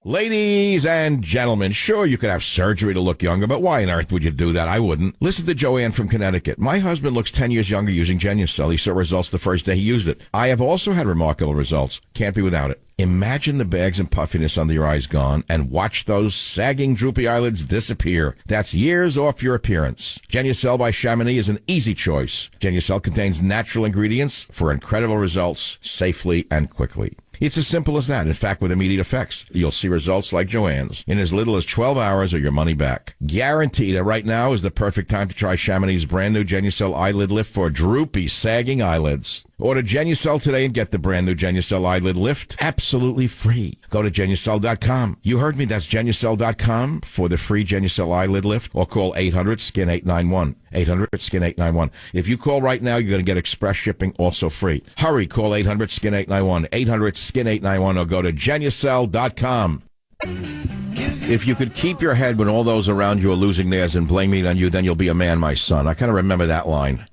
Ladies and gentlemen, sure, you could have surgery to look younger, but why on earth would you do that? I wouldn't. Listen to Joanne from Connecticut. My husband looks 10 years younger using Genucel. He saw results the first day he used it. I have also had remarkable results. Can't be without it. Imagine the bags and puffiness under your eyes gone, and watch those sagging, droopy eyelids disappear. That's years off your appearance. Genucel by Chamonix is an easy choice. Genucel contains natural ingredients for incredible results safely and quickly. It's as simple as that. In fact, with immediate effects, you'll see results like Joanne's in as little as 12 hours or your money back. Guaranteed. And right now is the perfect time to try Chamonix's brand new Genucel eyelid lift for droopy, sagging eyelids. Order Genucel today and get the brand new Genucel eyelid lift absolutely free. Go to Genucel.com. You heard me. That's Genucel.com for the free Genucel eyelid lift, or call 800-SKIN-891. 800-SKIN-891. If you call right now, you're going to get express shipping also free. Hurry, call 800-SKIN-891. 800-SKIN-891 or go to Genucel.com. If you could keep your head when all those around you are losing theirs and blaming it on you, then you'll be a man, my son. I kind of remember that line.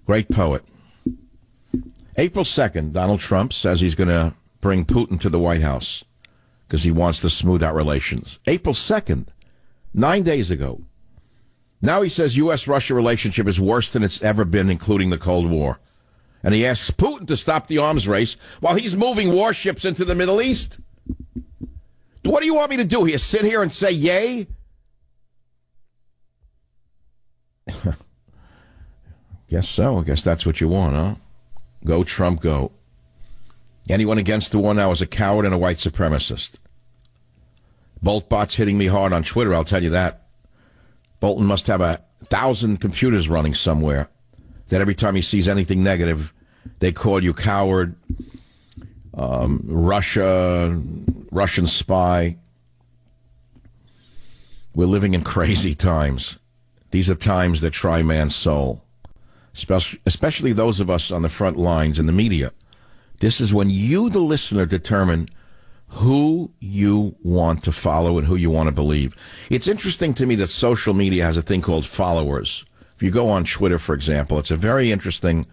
Great poet. April 2nd, Donald Trump says he's going to bring Putin to the White House because he wants to smooth out relations. April 2nd, 9 days ago. Now he says U.S.-Russia relationship is worse than it's ever been, including the Cold War. And he asks Putin to stop the arms race while he's moving warships into the Middle East. What do you want me to do here? Sit here and say yay? Guess so. I guess that's what you want, huh? Go, Trump, go. Anyone against the war now is a coward and a white supremacist. Boltbot's hitting me hard on Twitter, I'll tell you that. Bolton must have 1,000 computers running somewhere that every time he sees anything negative, they call you coward, Russian spy. We're living in crazy times. These are times that try man's soul. Especially those of us on the front lines in the media. This is when you, the listener, determine who you want to follow and who you want to believe. It's interesting to me that social media has a thing called followers. If you go on Twitter, for example, it's a very interesting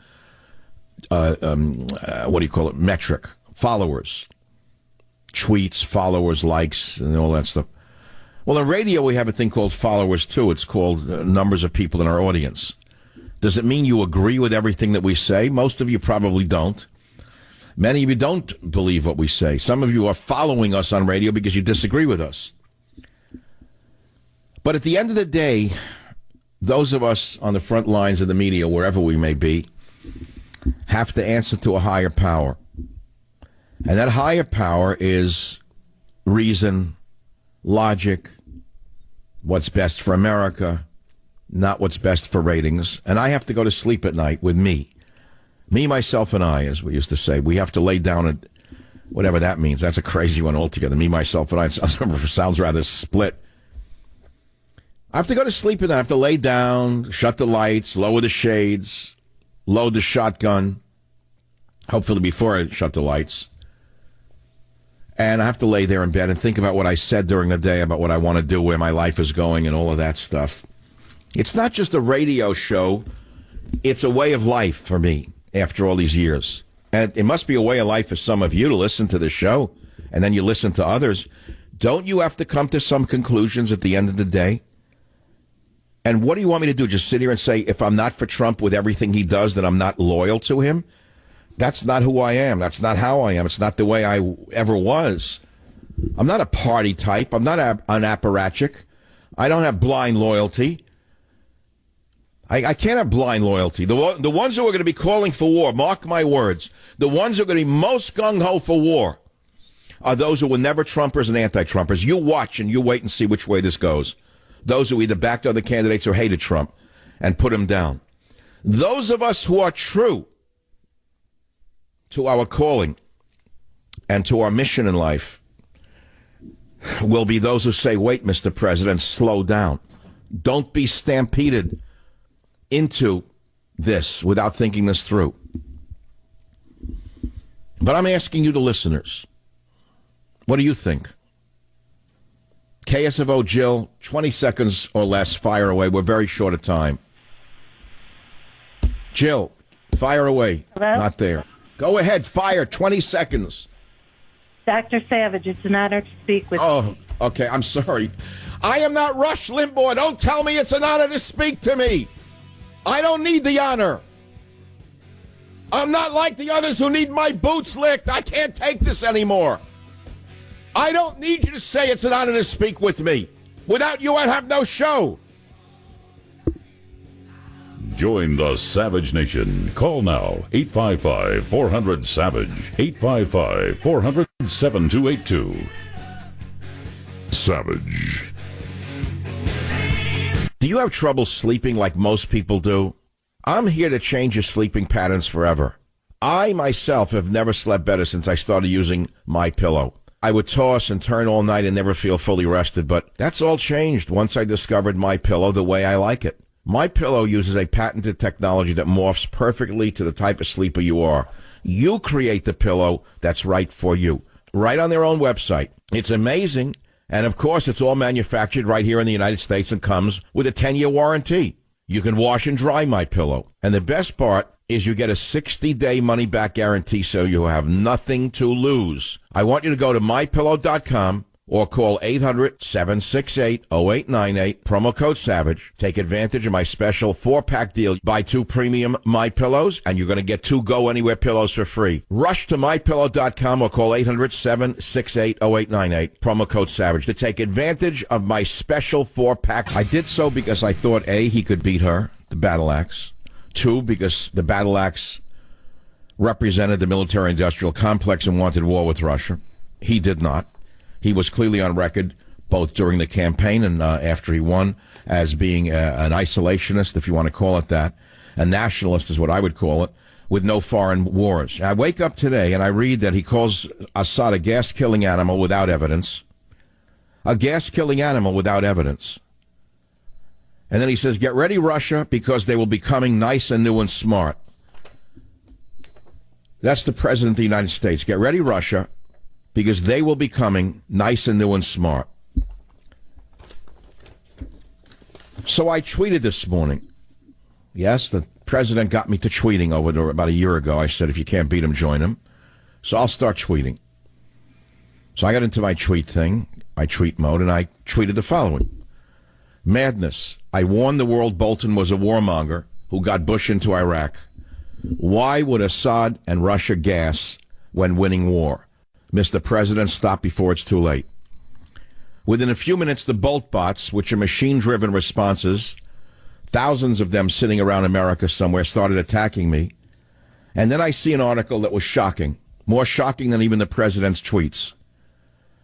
metric, followers, tweets, followers, likes, and all that stuff. Well, in radio, we have a thing called followers, too. It's called numbers of people in our audience. Does it mean you agree with everything that we say? Most of you probably don't. Many of you don't believe what we say. Some of you are following us on radio because you disagree with us. But at the end of the day, those of us on the front lines of the media, wherever we may be, have to answer to a higher power. And that higher power is reason, logic, what's best for America, not what's best for ratings. And I have to go to sleep at night with me. Me, myself, and I, as we used to say. We have to lay down at whatever that means. That's a crazy one altogether. Me, myself, and I. It sounds rather split. I have to go to sleep at night. I have to lay down, shut the lights, lower the shades, load the shotgun, hopefully before I shut the lights. And I have to lay there in bed and think about what I said during the day, about what I want to do, where my life is going, and all of that stuff. It's not just a radio show. It's a way of life for me after all these years. And it must be a way of life for some of you to listen to the show, and then you listen to others. Don't you have to come to some conclusions at the end of the day? And what do you want me to do? Just sit here and say, if I'm not for Trump with everything he does, then I'm not loyal to him? That's not who I am. That's not how I am. It's not the way I ever was. I'm not a party type. I'm not an apparatchik. I don't have blind loyalty. I can't have blind loyalty. The ones who are going to be calling for war, mark my words, the ones who are going to be most gung-ho for war are those who were never Trumpers and anti-Trumpers. You watch and you wait and see which way this goes. Those who either backed other candidates or hated Trump and put him down. Those of us who are true to our calling and to our mission in life will be those who say, wait, Mr. President, slow down. Don't be stampeded into this without thinking this through. But I'm asking you, the listeners, what do you think? KSFO Jill, 20 seconds or less, fire away. We're very short of time. Jill, fire away. Hello? Not there. Go ahead, fire, 20 seconds. Dr. Savage, it's an honor to speak with you. Oh, okay, I'm sorry. I am not Rush Limbaugh. Don't tell me it's an honor to speak to me. I don't need the honor. I'm not like the others who need my boots licked. I can't take this anymore. I don't need you to say it's an honor to speak with me. Without you, I'd have no show. Join the Savage Nation. Call now, 855-400-SAVAGE, 855-400-7282. Savage. Do you have trouble sleeping like most people do? I'm here to change your sleeping patterns forever. I, myself, have never slept better since I started using MyPillow. I would toss and turn all night and never feel fully rested, but that's all changed once I discovered MyPillow the way I like it. MyPillow uses a patented technology that morphs perfectly to the type of sleeper you are. You create the pillow that's right for you, right on their own website. It's amazing, and of course it's all manufactured right here in the United States and comes with a 10-year warranty. You can wash and dry MyPillow, and the best part is you get a 60-day money-back guarantee, so you have nothing to lose. I want you to go to MyPillow.com or call 800-768-0898, promo code SAVAGE. Take advantage of my special 4-pack deal. Buy 2 premium MyPillows, and you're going to get 2 Go Anywhere pillows for free. Rush to MyPillow.com or call 800-768-0898, promo code SAVAGE, to take advantage of my special 4-pack. I did so because I thought, A, he could beat her, the battle axe. 2, because the battle axe represented the military-industrial complex and wanted war with Russia. He did not. He was clearly on record, both during the campaign and after he won, as being an isolationist, if you want to call it that. A nationalist is what I would call it, with no foreign wars. I wake up today and I read that he calls Assad a gas-killing animal without evidence. A gas-killing animal without evidence. And then he says, get ready, Russia, because they will be coming nice and new and smart. That's the President of the United States. Get ready, Russia, because they will be coming nice and new and smart. So I tweeted this morning. Yes, the president got me to tweeting over there about a year ago. I said, if you can't beat him, join him. So I'll start tweeting. So I got into my tweet thing, my tweet mode, and I tweeted the following. Madness. I warned the world Bolton was a warmonger who got Bush into Iraq. Why would Assad and Russia gas when winning war? Mr. President, stop before it's too late. Within a few minutes, the Bolt bots, which are machine-driven responses, thousands of them sitting around America somewhere, started attacking me. And then I see an article that was shocking, more shocking than even the president's tweets.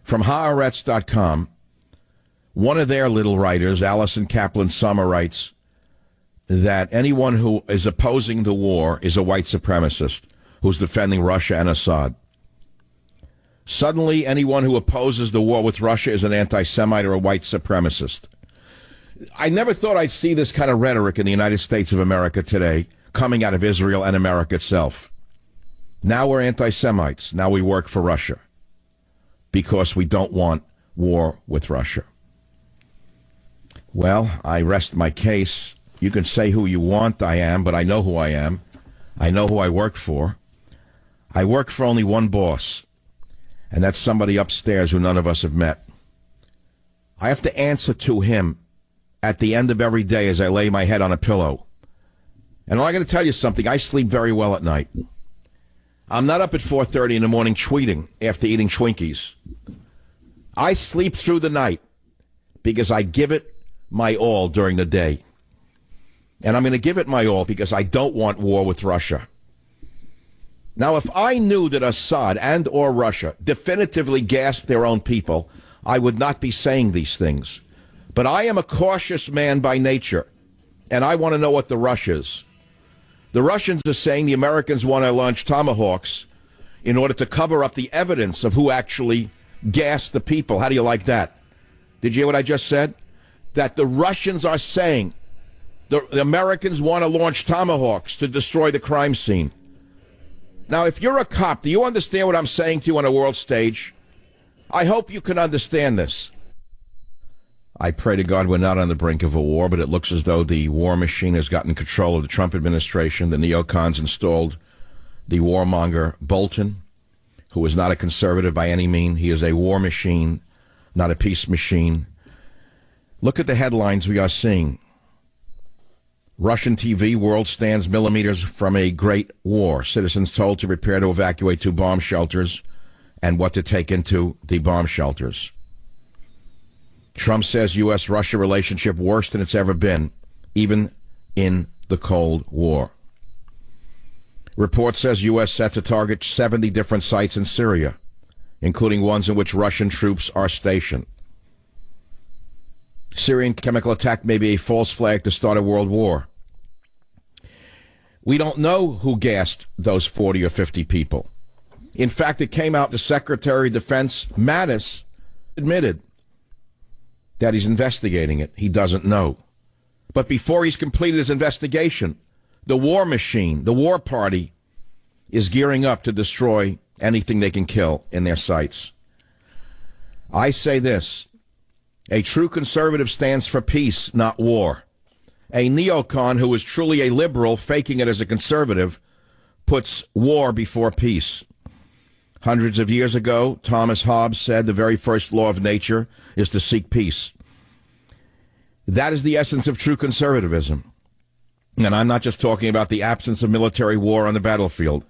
From Haaretz.com, one of their little writers, Alison Kaplan Summer, writes that anyone who is opposing the war is a white supremacist who's defending Russia and Assad. Suddenly, anyone who opposes the war with Russia is an anti-Semite or a white supremacist. I never thought I'd see this kind of rhetoric in the United States of America today, coming out of Israel and America itself. Now we're anti-Semites. Now we work for Russia because we don't want war with Russia. Well, I rest my case. You can say who you want I am, but I know who I am. I know who I work for. I work for only one boss, and that's somebody upstairs who none of us have met. I have to answer to him at the end of every day as I lay my head on a pillow. And I'm going to tell you something. I sleep very well at night. I'm not up at 4:30 in the morning tweeting after eating Twinkies. I sleep through the night because I give it my all during the day. And I'm going to give it my all because I don't want war with Russia. Now, if I knew that Assad and or Russia definitively gassed their own people, I would not be saying these things. But I am a cautious man by nature, and I want to know what the rush is. The Russians are saying the Americans want to launch Tomahawks in order to cover up the evidence of who actually gassed the people. How do you like that? Did you hear what I just said? That the Russians are saying the Americans want to launch Tomahawks to destroy the crime scene. Now, if you're a cop, do you understand what I'm saying to you on a world stage? I hope you can understand this. I pray to God we're not on the brink of a war, but it looks as though the war machine has gotten control of the Trump administration. The neocons installed the warmonger Bolton, who is not a conservative by any means. He is a war machine, not a peace machine. Look at the headlines we are seeing. Russian TV, world stands millimeters from a great war. Citizens told to prepare to evacuate 2 bomb shelters and what to take into the bomb shelters. Trump says U.S.-Russia relationship worse than it's ever been, even in the Cold War. Report says U.S. set to target 70 different sites in Syria, including ones in which Russian troops are stationed. Syrian chemical attack may be a false flag to start a world war. We don't know who gassed those 40 or 50 people. In fact, it came out the Secretary of Defense, Mattis, admitted that he's investigating it. He doesn't know. But before he's completed his investigation, the war machine, the war party, is gearing up to destroy anything they can kill in their sights. I say this. A true conservative stands for peace, not war. A neocon who is truly a liberal, faking it as a conservative, puts war before peace. Hundreds of years ago, Thomas Hobbes said the very first law of nature is to seek peace. That is the essence of true conservatism. And I'm not just talking about the absence of military war on the battlefield.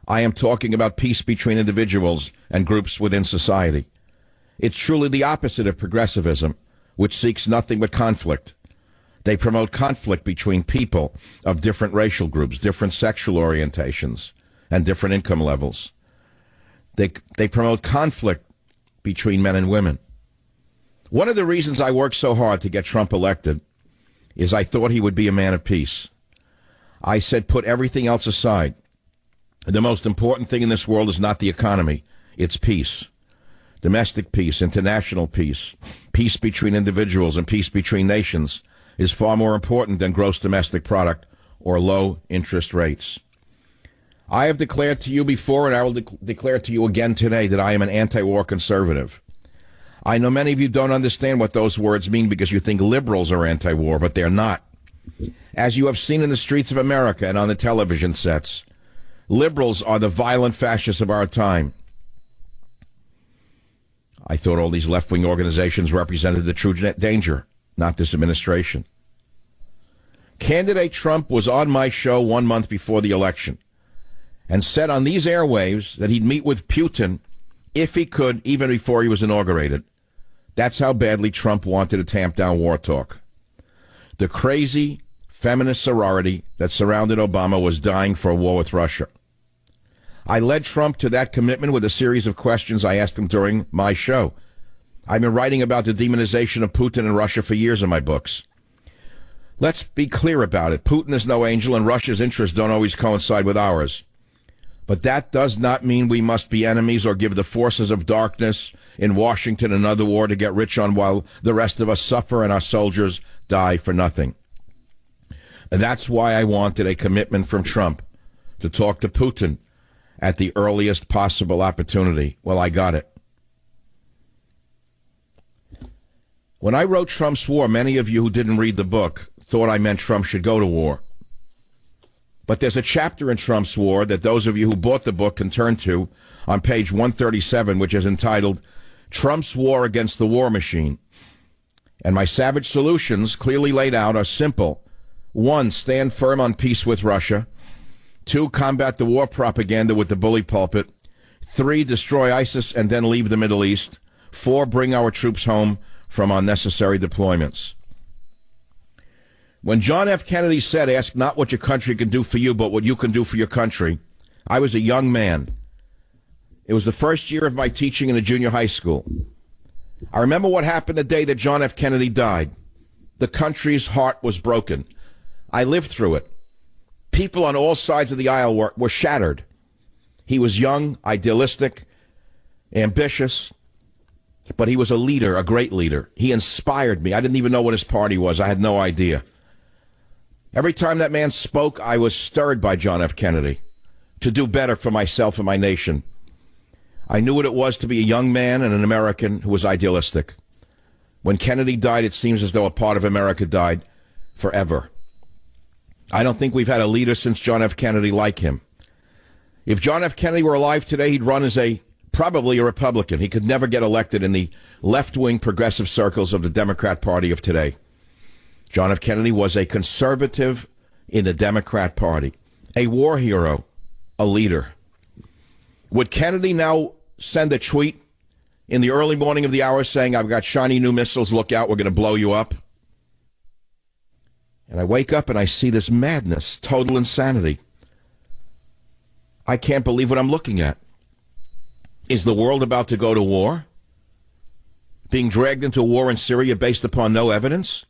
I am talking about peace between individuals and groups within society. It's truly the opposite of progressivism, which seeks nothing but conflict. They promote conflict between people of different racial groups, different sexual orientations, and different income levels. They promote conflict between men and women. One of the reasons I worked so hard to get Trump elected is I thought he would be a man of peace. I said, put everything else aside. The most important thing in this world is not the economy, it's peace. Domestic peace, international peace, peace between individuals and peace between nations is far more important than gross domestic product or low interest rates. I have declared to you before, and I will declare to you again today, that I am an anti-war conservative. I know many of you don't understand what those words mean because you think liberals are anti-war, but they're not. as you have seen in the streets of America and on the television sets. Liberals are the violent fascists of our time. I thought all these left-wing organizations represented the true danger, not this administration. Candidate Trump was on my show 1 month before the election and said on these airwaves that he'd meet with Putin if he could, even before he was inaugurated. That's how badly Trump wanted to tamp down war talk. The crazy feminist sorority that surrounded Obama was dying for a war with Russia. I led Trump to that commitment with a series of questions I asked him during my show. I've been writing about the demonization of Putin and Russia for years in my books. Let's be clear about it. Putin is no angel, and Russia's interests don't always coincide with ours. But that does not mean we must be enemies or give the forces of darkness in Washington another war to get rich on while the rest of us suffer and our soldiers die for nothing. And that's why I wanted a commitment from Trump to talk to Putin at the earliest possible opportunity. Well, I got it. When I wrote Trump's War, many of you who didn't read the book thought I meant Trump should go to war. But there's a chapter in Trump's War that those of you who bought the book can turn to on page 137, which is entitled Trump's War Against the War Machine. And my savage solutions, clearly laid out, are simple. 1, stand firm on peace with Russia. 2, combat the war propaganda with the bully pulpit. 3, destroy ISIS and then leave the Middle East. 4, bring our troops home from unnecessary deployments. When John F. Kennedy said, ask not what your country can do for you, but what you can do for your country, I was a young man. It was the first year of my teaching in a junior high school. I remember what happened the day that John F. Kennedy died. The country's heart was broken. I lived through it. People on all sides of the aisle were shattered. He was young, idealistic, ambitious, but he was a leader, a great leader. He inspired me. I didn't even know what his party was. I had no idea. Every time that man spoke, I was stirred by John F. Kennedy to do better for myself and my nation. I knew what it was to be a young man and an American who was idealistic. When Kennedy died, it seems as though a part of America died forever. I don't think we've had a leader since John F. Kennedy like him. If John F. Kennedy were alive today, he'd run as probably a Republican. He could never get elected in the left-wing progressive circles of the Democrat Party of today. John F. Kennedy was a conservative in the Democrat Party, a war hero, a leader. Would Kennedy now send a tweet in the early morning of the hour saying, I've got shiny new missiles, look out, we're going to blow you up? And I wake up and I see this madness, total insanity. I can't believe what I'm looking at. Is the world about to go to war? Being dragged into a war in Syria based upon no evidence?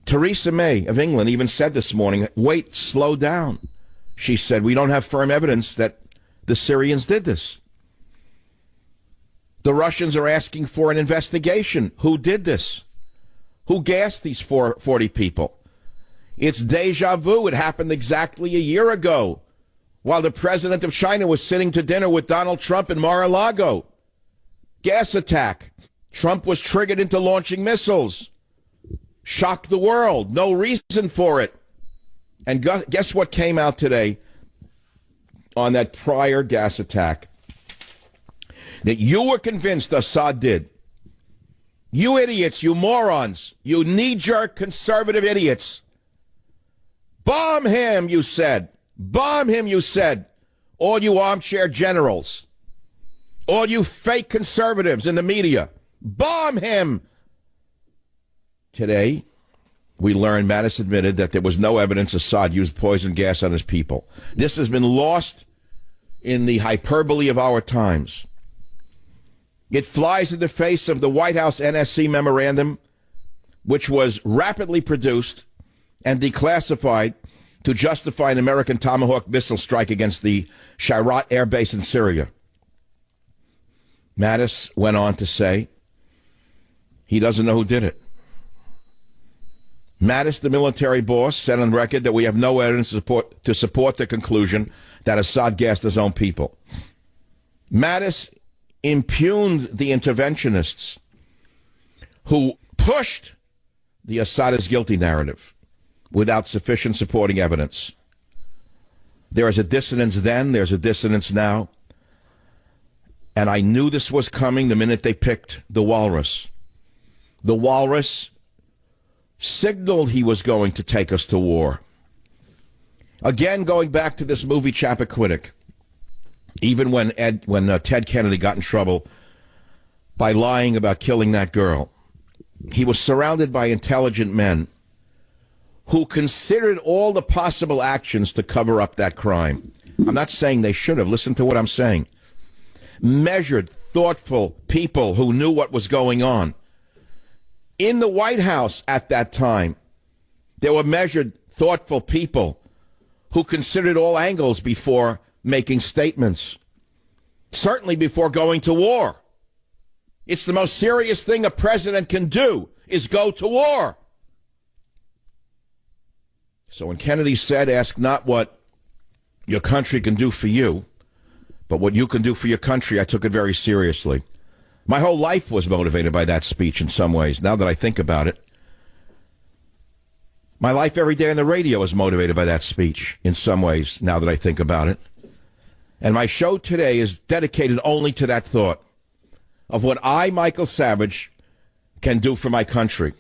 Theresa May of England even said this morning, wait, slow down. She said, we don't have firm evidence that the Syrians did this. The Russians are asking for an investigation. Who did this? Who gassed these 40 people? It's deja vu. It happened exactly a year ago while the president of China was sitting to dinner with Donald Trump in Mar-a-Lago. Gas attack. Trump was triggered into launching missiles. Shocked the world. No reason for it. And guess what came out today on that prior gas attack? That you were convinced Assad did. You idiots, you morons, you knee-jerk conservative idiots. Bomb him, you said. Bomb him, you said. All you armchair generals. All you fake conservatives in the media. Bomb him. Today, we learned Mattis admitted that there was no evidence Assad used poison gas on his people. This has been lost in the hyperbole of our times. It flies in the face of the White House NSC memorandum, which was rapidly produced and declassified to justify an American Tomahawk missile strike against the Shayrat air base in Syria. Mattis went on to say he doesn't know who did it. Mattis, the military boss, said on record that we have no evidence to support the conclusion that Assad gassed his own people. Mattis impugned the interventionists who pushed the Assad is guilty narrative. without sufficient supporting evidence. There is a dissonance then, there's a dissonance now. And I knew this was coming the minute they picked the walrus. The walrus signaled he was going to take us to war. Again, going back to this movie Chappaquiddick, even when Ted Kennedy got in trouble by lying about killing that girl, he was surrounded by intelligent men who considered all the possible actions to cover up that crime. I'm not saying they should have. Listen to what I'm saying. Measured, thoughtful people who knew what was going on. In the White House at that time, there were measured, thoughtful people who considered all angles before making statements. Certainly before going to war. It's the most serious thing a president can do, is go to war. So when Kennedy said, ask not what your country can do for you, but what you can do for your country, I took it very seriously. My whole life was motivated by that speech in some ways, now that I think about it. My life every day on the radio is motivated by that speech in some ways, now that I think about it. And my show today is dedicated only to that thought of what I, Michael Savage, can do for my country.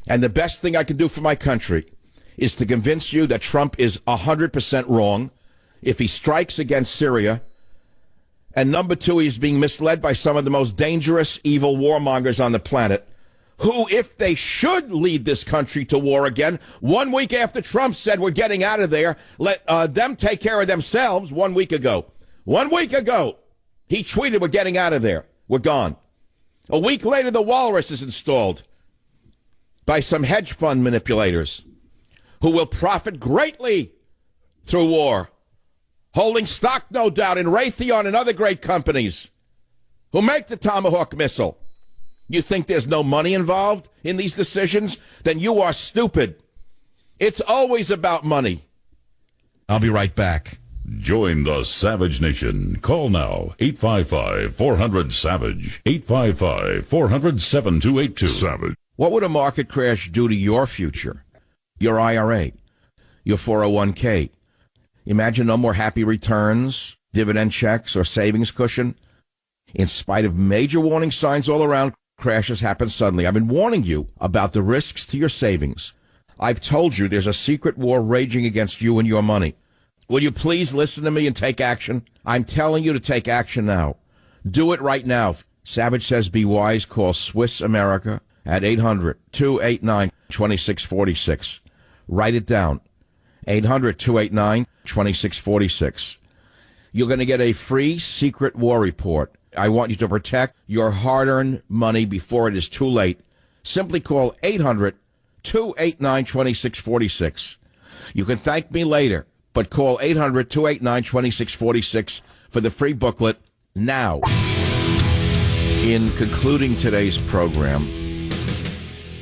And the best thing I can do for my country is to convince you that Trump is 100% wrong if he strikes against Syria. And number two, he's being misled by some of the most dangerous, evil warmongers on the planet, who, if they should lead this country to war again, 1 week after Trump said we're getting out of there, let them take care of themselves 1 week ago. 1 week ago, he tweeted we're getting out of there. We're gone. A week later, the walrus is installed by some hedge fund manipulators who will profit greatly through war, holding stock, no doubt, in Raytheon and other great companies who make the Tomahawk missile. You think there's no money involved in these decisions? Then you are stupid. It's always about money. I'll be right back. Join the Savage Nation. Call now, 855-400-SAVAGE, 855-400-7282. Savage. What would a market crash do to your future, your IRA, your 401k? Imagine no more happy returns, dividend checks, or savings cushion. In spite of major warning signs all around, crashes happen suddenly. I've been warning you about the risks to your savings. I've told you there's a secret war raging against you and your money. Will you please listen to me and take action? I'm telling you to take action now. Do it right now. Savage says be wise. Call Swiss America at 800-289-2646. Write it down. 800-289-2646. You're going to get a free secret war report. I want you to protect your hard-earned money before it is too late. Simply call 800-289-2646. You can thank me later, but call 800-289-2646 for the free booklet now. In concluding today's program,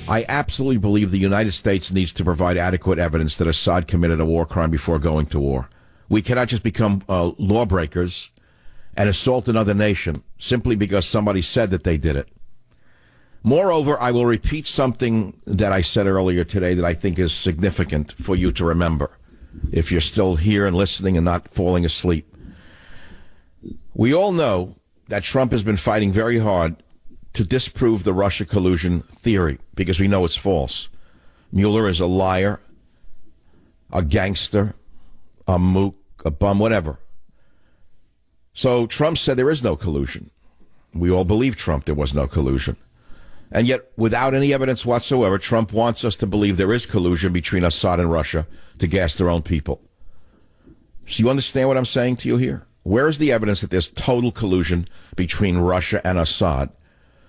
I absolutely believe the United States needs to provide adequate evidence that Assad committed a war crime before going to war. We cannot just become lawbreakers and assault another nation simply because somebody said that they did it. Moreover, I will repeat something that I said earlier today that I think is significant for you to remember, if you're still here and listening and not falling asleep. We all know that Trump has been fighting very hard to disprove the Russia collusion theory because we know it's false. Mueller is a liar, a gangster, a mook, a bum, whatever. So Trump said there is no collusion. We all believe Trump there was no collusion. And yet, without any evidence whatsoever, Trump wants us to believe there is collusion between Assad and Russia to gas their own people. So you understand what I'm saying to you here? Where is the evidence that there's total collusion between Russia and Assad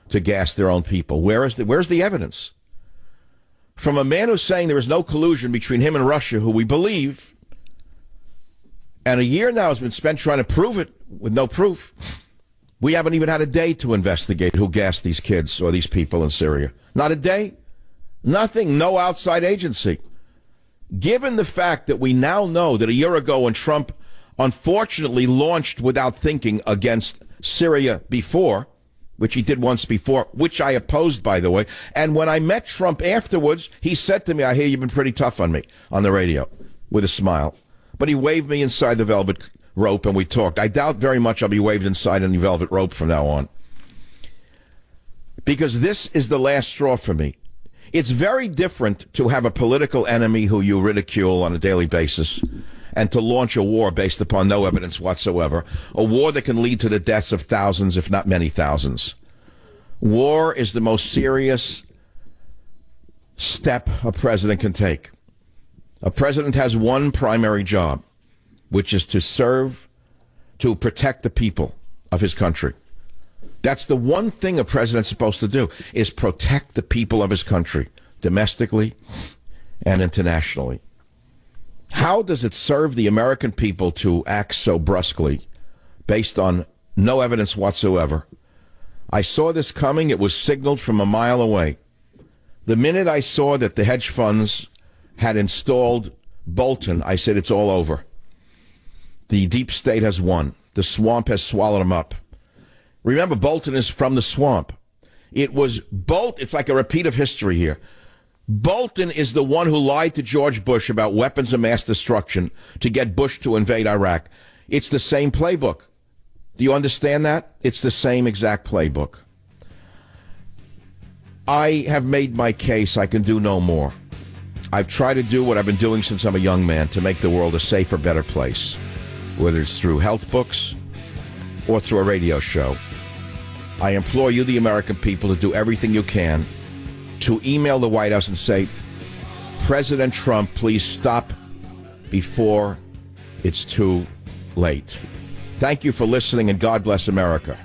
to gas their own people? Where's the evidence? From a man who's saying there is no collusion between him and Russia, who we believe, and a year now has been spent trying to prove it with no proof. We haven't even had a day to investigate who gassed these kids or these people in Syria. Not a day. Nothing. No outside agency. Given the fact that we now know that a year ago when Trump unfortunately launched without thinking against Syria before, which he did once before, which I opposed, by the way. And when I met Trump afterwards, he said to me, I hear you've been pretty tough on me on the radio, with a smile. But he waved me inside the velvet rope and we talked. I doubt very much I'll be waved inside any velvet rope from now on. Because this is the last straw for me. It's very different to have a political enemy who you ridicule on a daily basis and to launch a war based upon no evidence whatsoever, a war that can lead to the deaths of thousands, if not many thousands. War is the most serious step a president can take. A president has one primary job, which is to protect the people of his country. That's the one thing a president's supposed to do, is protect the people of his country, domestically and internationally. How does it serve the American people to act so brusquely, based on no evidence whatsoever? I saw this coming. It was signaled from a mile away. The minute I saw that the hedge funds had installed Bolton, I said, it's all over. The deep state has won. The swamp has swallowed him up. Remember, Bolton is from the swamp. It's like a repeat of history here. Bolton is the one who lied to George Bush about weapons of mass destruction to get Bush to invade Iraq. It's the same playbook. Do you understand that? It's the same exact playbook. I have made my case. I can do no more. I've tried to do what I've been doing since I'm a young man, to make the world a safer, better place, whether it's through health books or through a radio show. I implore you, the American people, to do everything you can to email the White House and say, President Trump, please stop before it's too late. Thank you for listening, and God bless America.